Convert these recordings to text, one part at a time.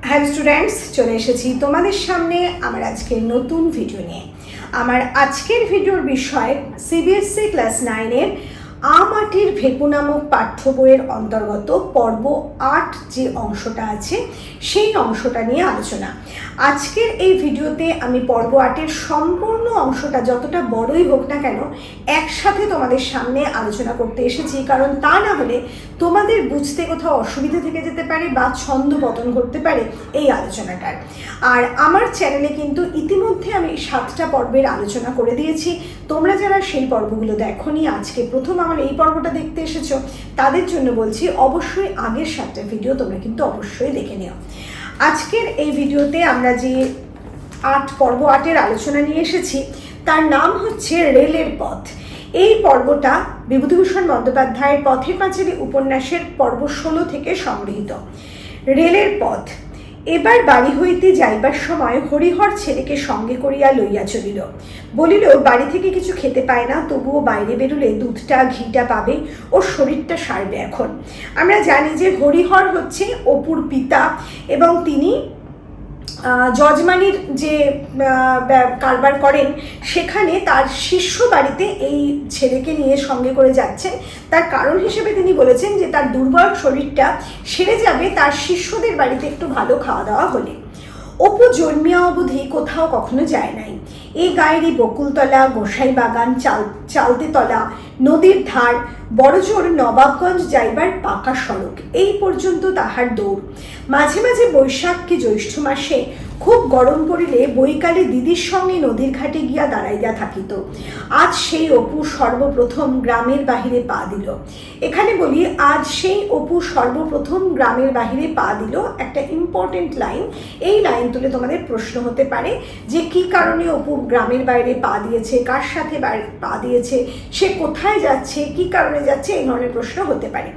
Hello students, চলে এসেছি তোমাদের সামনে আমার আজকের নতুন ভিডিও নিয়ে। আমার আজকের ভিডিওর বিষয় সিবিএসসি ক্লাস 9-এর আ মাটির ভেকু নামক পাঠ্য বইয়ের অন্তর্গত পর্ব 8 যে অংশটা আছে সেই অংশটা নিয়ে আলোচনা। আজকের এই ভিডিওতে আমি পর্ব 8-এর সম্পূর্ণ অংশটা যতটা বড়ই হোক না কেন একসাথে তোমাদের সামনে আলোচনা করতে এসেছি, কারণ তা না হলে তোমাদের বুঝতে কোথাও অসুবিধা থেকে যেতে পারে বা ছন্দ পতন করতে পারে এই আলোচনাটার। আর আমার চ্যানেলে কিন্তু ইতিমধ্যে আমি 7টা পর্বের আলোচনা করে দিয়েছি। তোমরা যারা সেই পর্বগুলো দেখোনি, আজকে প্রথম আমার এই পর্বটা দেখতে এসেছো, তাদের জন্য বলছি অবশ্যই আগের 7টা ভিডিও তোমরা কিন্তু অবশ্যই দেখে নিও। আজকের এই ভিডিওতে আমরা যে পর্ব 8-এর আলোচনা নিয়ে এসেছি তার নাম হচ্ছে রেলের পথ। এই পর্বটা বিভূতিভূষণ বন্দ্যোপাধ্যায়ের পথের পাঁচালী উপন্যাসের পর্ব 16 থেকে সংগৃহীত। রেলের পথ। এবার বাড়ি হইতে যাইবার সময় হরিহর ছেলেকে সঙ্গে করিয়া লইয়া চলিল। বলিল, বাড়ি থেকে কিছু খেতে পায় না, তবুও বাইরে বেরোলে দুধটা ঘিটা পাবে, ওর শরীরটা সারবে। এখন আমরা জানি যে হরিহর হচ্ছে অপুর পিতা এবং তিনি যজমানির যে কারবার করেন সেখানে তার শিষ্য বাড়িতে এই ছেলেকে নিয়ে সঙ্গে করে যাচ্ছেন। তার কারণ হিসেবে তিনি বলেছেন যে তার দুর্বল শরীরটা সেরে যাবে তার শিষ্যদের বাড়িতে একটু ভালো খাওয়া দাওয়া হলে। অপু জন্মিয়া অবধি কোথাও কখনো যায় নাই। এই গায়েরই বকুলতলা, গোসাই বাগান, চালতেতলা, নদীর ধার, বড়জোর নবাবগঞ্জ যাইবার পাকা সড়ক, এই পর্যন্ত তাহার দৌড়। মাঝে মাঝে বৈশাখ কি জ্যৈষ্ঠ মাসে খুব গরম পড়িলে বৈকালে দিদির সঙ্গে নদীর ঘাটে গিয়া দাঁড়াইয়া থাকিত। আজ সেই অপু সর্বপ্রথম গ্রামের বাহিরে পা দিল। এখানে বলি, আজ সেই অপু সর্বপ্রথম গ্রামের বাহিরে পা দিল, একটা ইম্পর্টেন্ট লাইন। এই লাইন তুলে তোমাদের প্রশ্ন হতে পারে যে কি কারণে অপু গ্রামের বাইরে পা দিয়েছে, কার সাথে পা দিয়েছে, সে কোথায় যাচ্ছে, কি কারণে যাচ্ছে, এই ধরনের প্রশ্ন হতে পারে।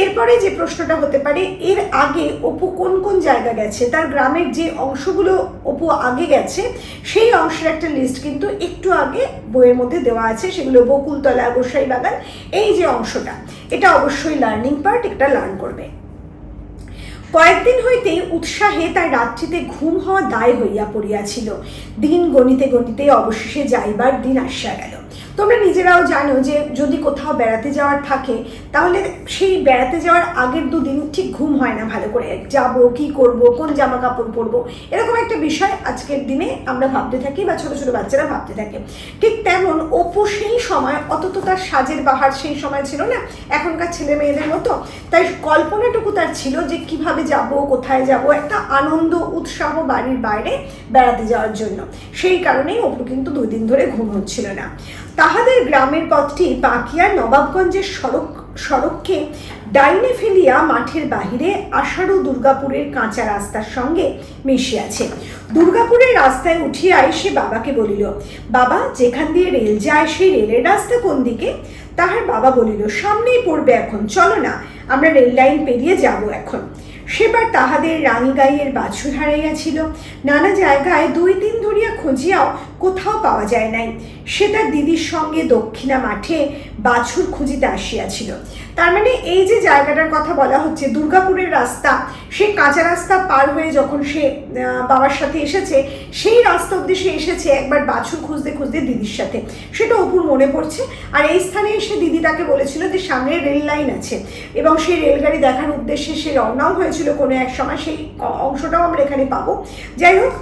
এরপরে যে প্রশ্নটা হতে পারে, এর আগে অপু কোন কোন জায়গা গেছে, তার গ্রামের যে অংশগুলো অপু আগে গেছে সেই অংশের একটা লিস্ট কিন্তু একটু আগে বইয়ের মধ্যে দেওয়া আছে। সেগুলো বকুলতলা, গোসাই বাগান, এই যে অংশটা, এটা অবশ্যই লার্নিং পার্ট, এটা লার্ন করবে। কয়েকদিন হইতেই উৎসাহে তার রাত্রিতে ঘুম হওয়া দায় হইয়া পড়িয়াছিল। দিন গণিতে গণিতে অবশেষে যাইবার দিন আসিয়া গেল। তোমরা নিজেরাও জানো যে যদি কোথাও বেড়াতে যাওয়ার থাকে তাহলে সেই বেড়াতে যাওয়ার আগের দুদিন ঠিক ঘুম হয় না ভালো করে। যাব, কি করব, কোন জামা কাপড় পরবো, এরকম একটা বিষয় আজকের দিনে আমরা ভাবতে থাকি বা ছোট ছোট বাচ্চারা ভাবতে থাকে। ঠিক তেমন অপু সেই সময় অত তো তার সাজের বাহার সেই সময় ছিল না এখনকার ছেলে মেয়েদের মতো, তাই কল্পনাটুকু তার ছিল যে কিভাবে যাব, কোথায় যাব, একটা আনন্দ উৎসাহ বাড়ির বাইরে বেড়াতে যাওয়ার জন্য। সেই কারণেই অপু কিন্তু 2 দিন ধরে ঘুম হচ্ছিল না। তাহাদের গ্রামের পথটি বাঁকিয়া নবাবগঞ্জের সড়ককে ডাইনে ফেলিয়া মাঠের বাহিরে আষাঢ় দুর্গাপুরের কাঁচা রাস্তার সঙ্গে মিশিয়াছে। দুর্গাপুরের রাস্তায় উঠিয়াই সে বাবাকে বলিল, বাবা, যেখান দিয়ে রেল যায় সেই রেলের রাস্তা কোন দিকে? তাহার বাবা বলিল, সামনেই পড়বে, এখন চলো না, আমরা রেল লাইন পেরিয়ে যাব এখন। সেবার তাহাদের রানীগাইয়ের বাছুর হারাইয়াছিল। নানা জায়গায় 2 দিন ধরিয়া খুঁজিয়াও কোথাও পাওয়া যায় নাই। সে তার দিদির সঙ্গে দক্ষিণা মাঠে বাছুর খুঁজিতে আসিয়াছিল। তার মানে এই যে জায়গাটার কথা বলা হচ্ছে, দুর্গাপুরের রাস্তা, সে কাঁচা রাস্তা পার হয়ে যখন সে বাবার সাথে এসেছে, সেই রাস্তা অব্দি সে এসেছে একবার বাছুর খুঁজতে খুঁজতে দিদির সাথে, সেটা অপুর মনে পড়ছে। আর এই স্থানে এসে দিদি তাকে বলেছিল যে সামনে রেল লাইন আছে এবং সেই রেলগাড়ি দেখার উদ্দেশ্যে সে রওনাও হয়েছিল কোনো এক সময়, সেই অংশটাও আমরা এখানে পাবো। যাই হোক,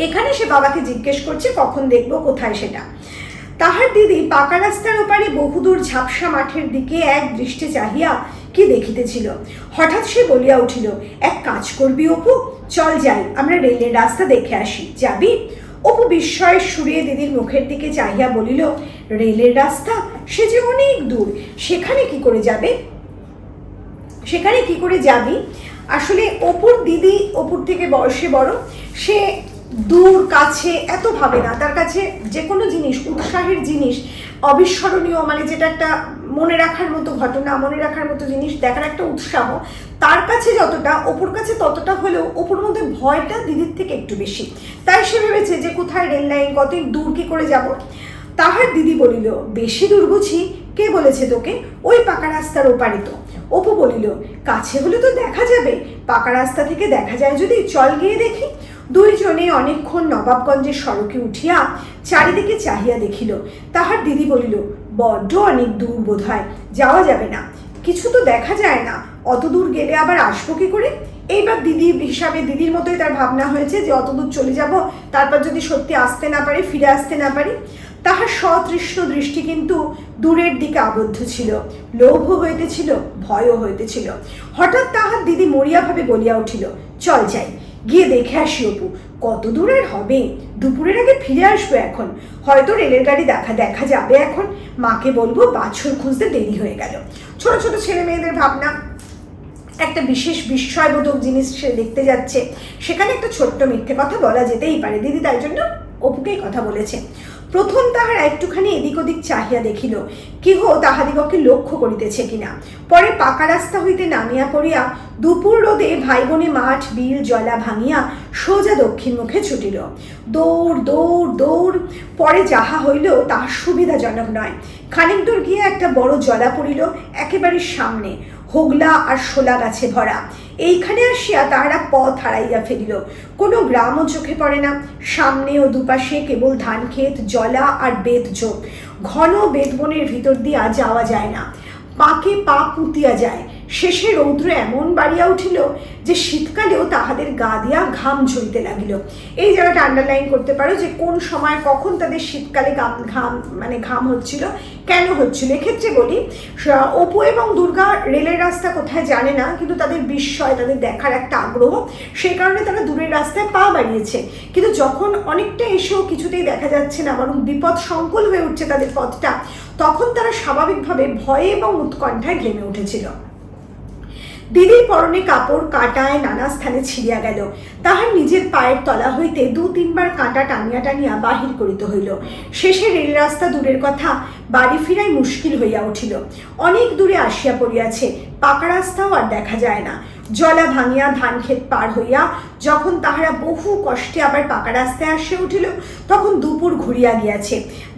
এখানে সে বাবাকে জিজ্ঞেস করছে কখন দেখবো, কোথায় সেটা। তাহার দিদি পাকা রাস্তার ওপারে বহুদূর ঝাপসা মাঠের দিকে এক দৃষ্টে চাহিয়া কি দেখিতেছিল। হঠাৎ সে বলিয়া উঠিল, এক কাজ করবি অপু, চল যাই, আমরা রেলের রাস্তা দেখে আসি, যাবি? অপু বিস্ময়ের সুরে দিদির মুখের দিকে চাহিয়া বলিল, রেলের রাস্তা? সে যে অনেক দূর, সেখানে কি করে যাবি? আসলে অপুর দিদি অপুর থেকে বয়সে বড়, সে দূর কাছে এত ভাবে না। তার কাছে যে কোনো জিনিস, উৎসাহের জিনিস, অবিস্মরণীয়, মানে যেটা একটা মনে রাখার মতো ঘটনা, মনে রাখার মতো জিনিস দেখার একটা উৎসাহ, তার কাছে যতটা অপুর কাছে ততটা হলেও অপুর মধ্যে ভয়টা দিদির থেকে একটু বেশি। তাই সে ভেবেছে যে কোথায় রেল লাইন, কত দূর কি করে যাব। তাহার দিদি বলিল, বেশি দূর বুঝি? কে বলেছে তোকে? ওই পাকা রাস্তার ওপারে তো। অপু বলিল, কাছে হলে তো দেখা যাবে, পাকা রাস্তা থেকে দেখা যায় যদি, চল গিয়ে দেখি। দুইজনে অনেকক্ষণ নবাবগঞ্জের সড়কে উঠিয়া চারিদিকে চাহিয়া দেখিল। তাহার দিদি বলিল, বড্ড অনেক দূর বোধ হয়, যাওয়া যাবে না, কিছু তো দেখা যায় না, অত দূর গেলে আবার আসবো কি করে? এইবার দিদির হিসাবে, দিদির মতোই তার ভাবনা হয়েছে যে অত দূর চলে যাব, তারপর যদি সত্যি আসতে না পারি, ফিরে আসতে না পারি। তাহার সতৃষ্ণ দৃষ্টি কিন্তু দূরের দিকে আবদ্ধ ছিল, লোভও হইতেছিল, ভয়ও হইতেছিল। হঠাৎ তাহার দিদি মরিয়াভাবে বলিয়া উঠিল, চল যাই, গিয়ে দেখে আসি অপু, কত দূর আর হবে, দুপুরের আগে ফিরে আসবো এখন, হয়তো রেলের গাড়ি দেখা যাবে এখন, মাকে বলবো বাছুর খুঁজতে দেরি হয়ে গেল। ছোট ছোট ছেলে মেয়েদের ভাবনা, একটা বিশেষ বিস্ময়বোধক জিনিস সে দেখতে যাচ্ছে, সেখানে একটা ছোট্ট মিথ্যে কথা বলা যেতেই পারে। দিদি তাই জন্য অপুকেই কথা বলেছে। প্রথম তাহার একটুখানি এদিক ওদিক চাহিয়া দেখিল কেহ তাহাদিগকে লক্ষ্য করিতেছে কিনা। পরে পাকা রাস্তা হইতে নামিয়া পড়িয়া দুপুর রোদে ভাই বোনে মাঠ বিল জলা ভাঙিয়া সোজা দক্ষিণ মুখে ছুটিল। দৌড় দৌড় দৌড়, পরে যাহা হইল তাহা সুবিধাজনক নয়। খানিক দূর গিয়া একটা বড় জলা পড়িল একেবারে সামনে, হোগলা আর শোলা গাছে ভরা। এইখানে আসিয়া তাহারা পথ হারাইয়া ফেলিল। কোনো গ্রামও চোখে পড়ে না, সামনে ও দুপাশে কেবল ধান ক্ষেত, জলা আর বেত ঝোপ। ঘন বেতবনের ভিতর দিয়া যাওয়া যায় না, পাকে পা পুঁতিয়া যায়। শেষে রৌদ্র এমন বাড়িয়া উঠিল যে শীতকালেও তাহাদের গা দিয়া ঘাম ঝরিতে লাগিল। এই জায়গাটা আন্ডারলাইন করতে পারো যে কোন সময় কখন তাদের শীতকালে ঘাম হচ্ছিল, কেন হচ্ছিল। এক্ষেত্রে বলি, অপু এবং দুর্গা রেলের রাস্তা কোথায় জানে না, কিন্তু তাদের বিস্ময়, তাদের দেখার একটা আগ্রহ, সেই কারণে তারা দূরের রাস্তায় পা বাড়িয়েছে। কিন্তু যখন অনেকটা এসেও কিছুতেই দেখা যাচ্ছে না, বরং বিপদ সংকুল হয়ে উঠছে তাদের পথটা, তখন তারা স্বাভাবিকভাবে ভয়ে এবং উৎকণ্ঠায় ঘেমে উঠেছিল। দিদির পরনে কাপড় কাঁটায় নানা স্থানে ছিঁড়িয়া গেল। তাহার নিজের পায়ের তলা হইতে 2-3 বার কাঁটা টানিয়া টানিয়া বাহির করিতে হইল। শেষে রেল রাস্তা দূরের কথা, বাড়ি ফিরাই মুশকিল হইয়া উঠিল। অনেক দূরে আসিয়া পড়িয়াছে, পাকা রাস্তাও আর দেখা যায় না। জলা ভাঙিয়া ধান ক্ষেত পার হইয়া যখন তাহারা বহু কষ্টে আবার পাকা রাস্তায় আসিয়া উঠিল, তখন দুপুর ঘুরিয়া গিয়াছে।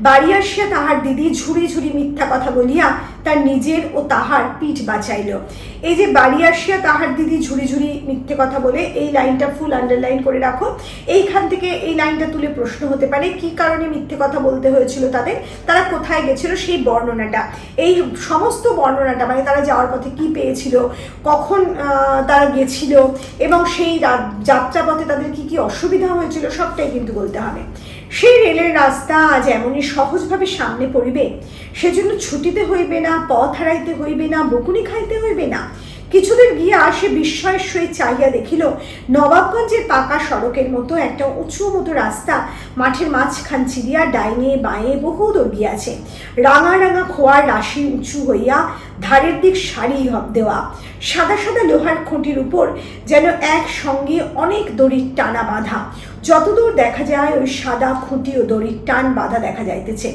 বাড়ি আসিয়া তাহার দিদি ঝুড়ি ঝুড়ি মিথ্যা কথা বলিয়া তার নিজের ও তাহার পিঠ বাঁচাইল। এই যে বাড়ি আসিয়া তাহার দিদি ঝুড়ি ঝুড়ি মিথ্যে কথা বলে, এই লাইনটা ফুল আন্ডারলাইন করে রাখো। এইখান থেকে এই লাইনটা তুলে প্রশ্ন হতে পারে, কি কারণে মিথ্যে কথা বলতে হয়েছিল তাদের, তারা কোথায় গেছিল সেই বর্ণনাটা, এই সমস্ত বর্ণনাটা, মানে তারা যাওয়ার পথে কি পেয়েছিল, কখন তারা গেছিল, এবং সেই যাত্রাপথে তাদের কি কি অসুবিধা হয়েছিল, সবটাই কিন্তু বলতে হবে। সেই রেলের রাস্তা আজ এমনই সহজভাবে সামনে পড়িবে, সেজন্য ছুটিতে হইবে না, পথ হারাইতে হইবে না, বকুনি খাইতে হইবে না। কিছুদিন গিয়া সে বিস্ময়ের সহিত চাহিয়া দেখিল, নবাবগঞ্জের পাকা সড়কের মতো একটা উঁচু মতো রাস্তা মাঠের মাঝখান চিরিয়া ডাইনে বাঁয়ে বহু দূর গিয়াছে। রাঙা রাঙা খোয়ার রাশি উঁচু হইয়া ধারের দিক সারি দেওয়া, সাদা সাদা লোহার খুঁটির উপর যেন একসঙ্গে অনেক দড়ির টানা বাঁধা। যতদূর দেখা যায় ওই সাদা খুঁটি ও দড়ির টান বাঁধা দেখা যাইতেছে।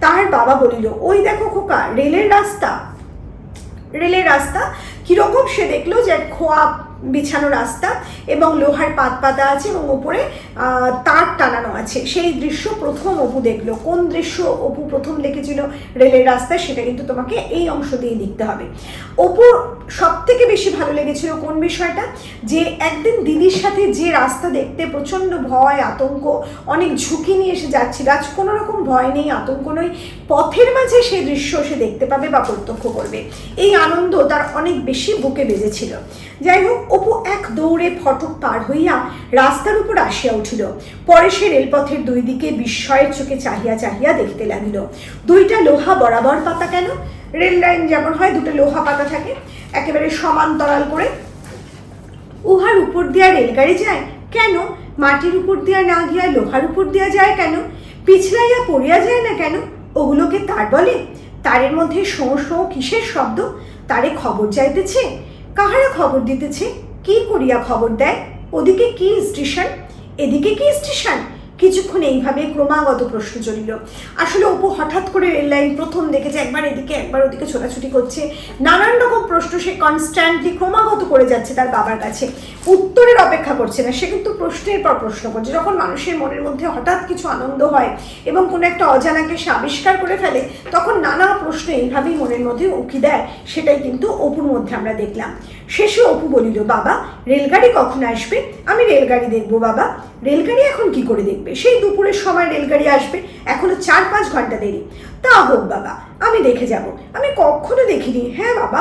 তার বাবা বলিল, ওই দেখো খোকা, রেলের রাস্তা। রেলের রাস্তা কিরকম সে দেখলো, যে খোয়া বিছানো রাস্তা এবং লোহার পাত পাতা আছে এবং উপরে তার টানানো আছে। সেই দৃশ্য প্রথম অপু দেখলো। কোন দৃশ্য অপু প্রথম দেখেছিল রেলের রাস্তায়, সেটা কিন্তু তোমাকে এই অংশ দিয়ে লিখতে হবে। অপুর সব থেকে বেশি ভালো লেগেছিল কোন বিষয়টা, যে একদিন দিদির সাথে যে রাস্তা দেখতে প্রচণ্ড ভয় আতঙ্ক, অনেক ঝুঁকি নিয়ে এসে যাচ্ছিল, আজ কোনো রকম ভয় নেই, আতঙ্ক নেই, পথের মাঝে সেই দৃশ্য সে দেখতে পাবে বা প্রত্যক্ষ করবে। এই আনন্দ তার অনেক বেশি বুকে বেজেছিল। যাই হোক, অপু এক দৌড়ে ফটক পার হইয়া রাস্তার উপর আসিয়া উঠিল। পরে সে রেলপথের দুই দিকে বিস্ময়ের চোখে চাহিয়া চাহিয়া দেখতে লাগিল। দুইটা লোহা বরাবর পাতা কেন? রেল লাইন যেমন হয়, দুটো লোহা পাতা থাকে একেবারে সমান্তরাল করে, উহার উপর দিয়া রেলগাড়ি যায় কেন? মাটির উপর দিয়া না গিয়া লোহার উপর দিয়া যায় কেন? পিছলাইয়া পড়িয়া যায় না কেন? ওগুলোকে তার বলে। তারের মধ্যে শোঁ শোঁ কিসের শব্দ? তারে খবর যাইতেছে। কাহারা খবর দিতেছে? কি করিয়া খবর দেয়? ওদিকে কি স্টেশন, এদিকে কি স্টেশন? কিছুক্ষণ এইভাবে ক্রমাগত প্রশ্ন চলিল। আসলে অপু হঠাৎ করে রেল লাইন প্রথম দেখেছে, একবার এদিকে একবার ওদিকে ছোটাছুটি করছে, নানান রকম প্রশ্ন সে কনস্ট্যান্টলি ক্রমাগত করে যাচ্ছে তার বাবার কাছে, উত্তরের অপেক্ষা করছে না, সে কিন্তু প্রশ্নের পর প্রশ্ন করছে। যখন মানুষের মনের মধ্যে হঠাৎ কিছু আনন্দ হয় এবং কোনো একটা অজানাকে সে আবিষ্কার করে ফেলে, তখন নানা প্রশ্ন এইভাবেই মনের মধ্যে উকি দেয়, সেটাই কিন্তু অপুর মধ্যে আমরা দেখলাম। শেষে অপু বলিল, বাবা রেলগাড়ি কখন আসবে? আমি রেলগাড়ি দেখবো বাবা। রেলগাড়ি এখন কি করে দেখবে? সেই দুপুরের সময় রেলগাড়ি আসবে, এখনো 4-5 ঘন্টা দেরি। তা হোক বাবা, আমি দেখে যাব। আমি কখনো দেখিনি। হ্যাঁ বাবা,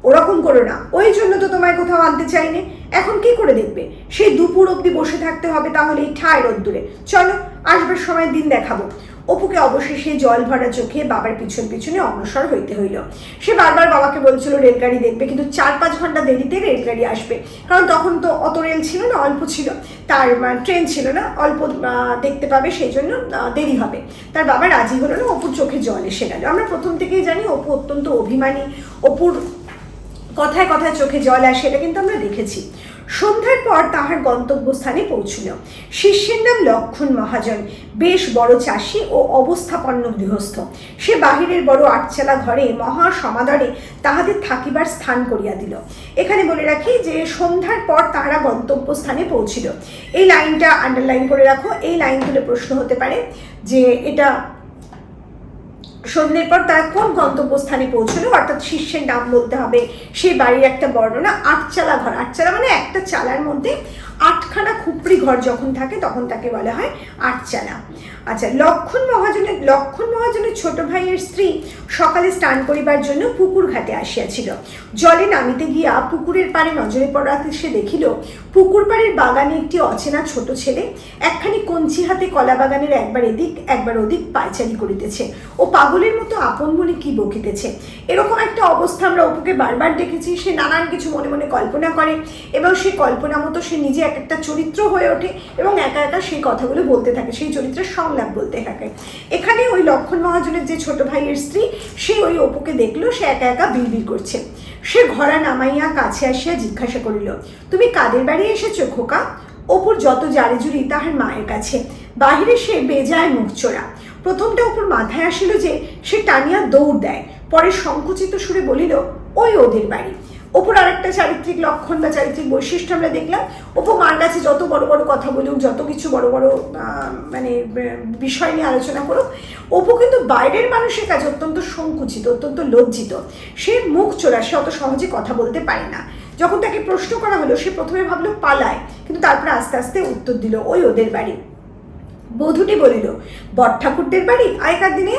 ওরকম করো না, ওই জন্য তো তোমায় কোথাও আনতে চাইনি। এখন কি করে দেখবে? সেই দুপুর অবধি বসে থাকতে হবে তাহলে এই ঠায় রোদ্দুরে। চলো, আসবার সময় দিন দেখাবো। অপুকে অবশেষে জল ভরা চোখে বাবার পিছন পিছনে অগ্রসর হইতে হইল। সে বারবার বাবাকে বলছিল রেলগাড়ি দেখবে, কিন্তু 4-5 ঘন্টা দেরিতে রেলগাড়ি আসবে, কারণ তখন তো অত রেল ছিল না, অল্প ছিল, তার ট্রেন ছিল না, অল্প দেখতে পাবে, সেই জন্য দেরি হবে। তার বাবা রাজি হলো না, অপুর চোখে জল এসে গেল। আমরা প্রথম থেকেই জানি অপু অত্যন্ত অভিমানী, অপুর কথায় কথায় চোখে জল আসে, এটা কিন্তু আমরা দেখেছি। সন্ধ্যার পর তাহার গন্তব্যস্থানে পৌঁছল। শিষ্যের নাম লক্ষণ মহাজন, বেশ বড় চাষি ও অবস্থাপন্ন গৃহস্থ। সে বাহিরের বড় আটচালা ঘরে মহা সমাদরে তাহাদের থাকিবার স্থান করিয়া দিল। এখানে বলে রাখি যে সন্ধ্যার পর তাহারা গন্তব্যস্থানে পৌঁছিল। এই লাইনটা আন্ডারলাইন করে রাখো। এই লাইন তুলে প্রশ্ন হতে পারে যে এটা সন্ধ্যের পর তারা কোন গন্তব্যস্থানে পৌঁছলো, অর্থাৎ শিষ্যের নাম বলতে হবে, সেই বাড়ির একটা বর্ণনা। আটচালা ঘর, আটচালা মানে একটা চালার মধ্যে 8খানা খুপড়ি ঘর যখন থাকে তখন তাকে বলা হয় আটচালা। আচ্ছা, লক্ষণ মহাজনের ছোট ভাইয়ের স্ত্রী সকালে স্নান করিবার জন্য পুকুর ঘাটে আসিয়াছিল। জলে নামিতে গিয়া পুকুরের পাড়ে নজরে পড়াতে সে দেখিল পুকুর পাড়ের বাগানে একটি অচেনা ছোট ছেলে একখানি কঞ্চি হাতে কলা বাগানের একবার এদিক একবার ওদিক পায়চারি করিতেছে ও পাগলের মতো আপন মনে কি বকিতেছে। এরকম একটা অবস্থা আমরা অপুকে বারবার দেখেছি। সে নানান কিছু মনে মনে কল্পনা করে এবং সেই কল্পনা মতো সে নিজে এক একটা চরিত্র হয়ে ওঠে এবং একা একা সেই কথাগুলো বলতে থাকে, সেই চরিত্রের সংলাপ বলতে থাকে। এখানে ওই লক্ষণ মহাজনের যে ছোট ভাইয়ের স্ত্রী, সে ওই অপুকে দেখলো সে একা একা বিড়বিড় করছে। সে ঘোড়া নামাইয়া কাছে আসিয়া জিজ্ঞাসা করিল, তুমি কাদের বাড়ি এসেছো খোকা? অপুর যত জারিজুরি তাহার মায়ের কাছে। বাহিরে সে বেজায় মুখ চোরা। প্রথমটা অপুর মাথায় আসিল যে সে টানিয়া দৌড় দেয়, পরে সংকুচিত সুরে বলিল, ওই ওদের বাড়ি। অপুর আরেকটা চারিত্রিক লক্ষণ বা চারিত্রিক বৈশিষ্ট্য আমরা দেখলাম। অপু মার কাছে যত বড় বড় কথা বলুক, যত কিছু বড় বড় মানে বিষয় নিয়ে আলোচনা করুক, অপু কিন্তু বাইরের মানুষের কাছে অত্যন্ত সংকুচিত, অত্যন্ত লজ্জিত। সে মুখ চোরা, সে অত সহজে কথা বলতে পারে না। যখন তাকে প্রশ্ন করা হলো সে প্রথমে ভাবলো পালায়, কিন্তু তারপরে আস্তে আস্তে উত্তর দিল, ওই ওদের বাড়ি। বধূটি বলিল, বটঠাকুরদের বাড়ি? আগেকার দিনে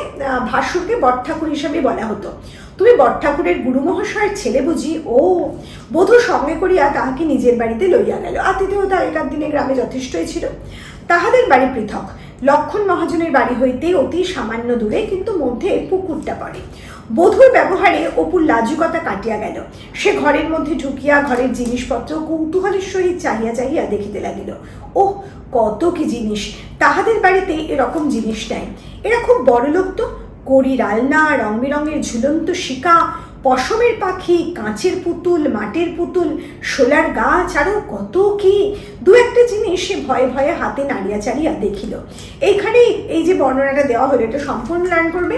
ভাসুরকে বটঠাকুর হিসাবে বলা হতো। তুমি বটঠাকুরের গুরু মহাশয়ের ছেলে বুঝি? ও। বধূ সঙ্গে করিয়া তাহাকে নিজের বাড়িতে লইয়া গেল। আতিথেয়তা আগেকার দিনে গ্রামে যথেষ্টই ছিল। তাহাদের বাড়ি পৃথক। লক্ষণ মহাজনের বাড়ি হইতে অতি সামান্য দূরে, কিন্তু মধ্যে পুকুরটা পড়ে। বধূর ব্যবহারে অপুর লাজুকতা কাটিয়া গেল। সে ঘরের মধ্যে ঢুকিয়া ঘরের জিনিসপত্র কৌতূহলের সহিত চাহিয়া চাহিয়া দেখিতে লাগিল। ওহ, কত কি জিনিস! তাহাদের বাড়িতে এরকম জিনিস নাই। এরা খুব বড় লোক তো। কড়ির আলনা, রং বেরঙের ঝুলন্ত শিকা, পশমের পাখি, কাঁচের পুতুল, মাটির পুতুল, শোলার গাছ, আরও কত কি। দু একটা জিনিস সে ভয়ে ভয়ে হাতে নাড়িয়া চাড়িয়া দেখিল। এইখানে এই যে বর্ণনাটা দেওয়া হলো এটা সম্পূর্ণ লার্ন করবে।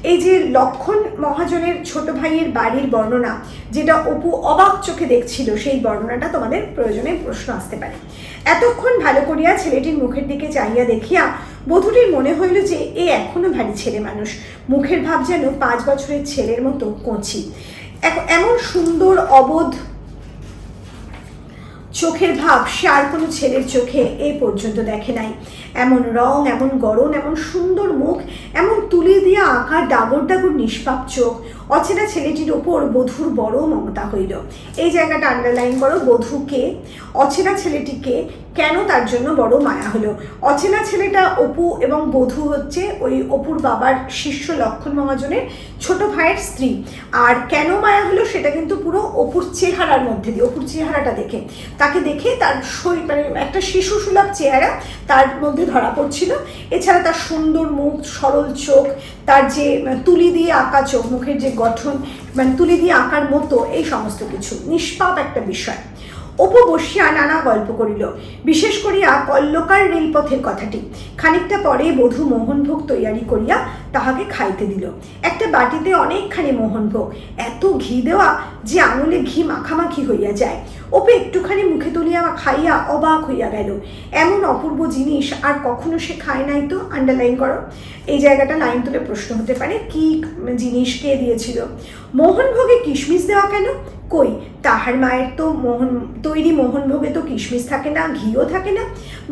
এই যে লক্ষণ মহাজনের ছোট ভাইয়ের বাড়ির বর্ণনা, যেটা অপু অবাক চোখে দেখছিল, সেই বর্ণনাটা তোমাদের প্রয়োজনে প্রশ্ন আসতে পারে। এতক্ষণ ভালো করিয়া ছেলেটির মুখের দিকে চাহিয়া দেখিয়া বধূটির মনে হইল যে এ এখনো ভারী ছেলে মানুষ। মুখের ভাব যেন 5 বছরের ছেলের মতো কচি। এমন সুন্দর অবোধ চোখের ভাব সে আর কোনো ছেলের চোখে এই পর্যন্ত দেখে নাই। এমন রং, এমন গড়ন, এমন সুন্দর মুখ, এমন তুলি দিয়া আঁকা ডাগর ডাগর নিষ্পাপ চোখ। অচেনা ছেলেটির ওপর বধূর বড় মমতা হইল। এই জায়গাটা আন্ডারলাইন করো। বধূকে, অচেনা ছেলেটিকে কেন তার জন্য বড় মায়া হলো। অচেনা ছেলেটা অপু এবং বধূ হচ্ছে ওই অপুর বাবার শিষ্য লক্ষণ মহাজনের ছোট ভাইয়ের স্ত্রী। আর কেন মায়া হলো সেটা কিন্তু পুরো অপুর চেহারার মধ্যে দিয়ে, অপুর চেহারাটা দেখে, তাকে দেখে তার মানে একটা শিশু সুলভ চেহারা তার মধ্যে ধরা পড়ছিল। এছাড়া তার সুন্দর মুখ, সরল চোখ, তার যে তুলি দিয়ে আঁকা চোখ, মুখের যে গঠন মানে তুলি দিয়ে আঁকার মতো, এই সমস্ত কিছু নিষ্পাপ একটা বিষয়। অপু বসিয়া নানা গল্প করিল, বিশেষ করিয়া কল্লকার রেলপথের কথাটি। খানিকটা পরে বধূ মোহনভোগ তৈয়ারি করিয়া তাহাকে খাইতে দিল। একটা বাটিতে অনেকখানি মোহনভোগ, এত ঘি দেওয়া যে আঙুলে ঘি মাখামাখি হইয়া যায়। অপু একটুখানি মুখে তুলিয়া খাইয়া অবাক হইয়া গেল। এমন অপূর্ব জিনিস আর কখনো সে খায় নাই তো। আন্ডারলাইন করো, এই জায়গাটা লাইন তুলে প্রশ্ন হতে পারে, কি জিনিস কে দিয়েছিল? মোহনভোগে কিশমিশ দেওয়া কেন? কই, তাহার মায়ের তো তৈরি মোহনভোগে তো কিশমিশ থাকে না, ঘিও থাকে না।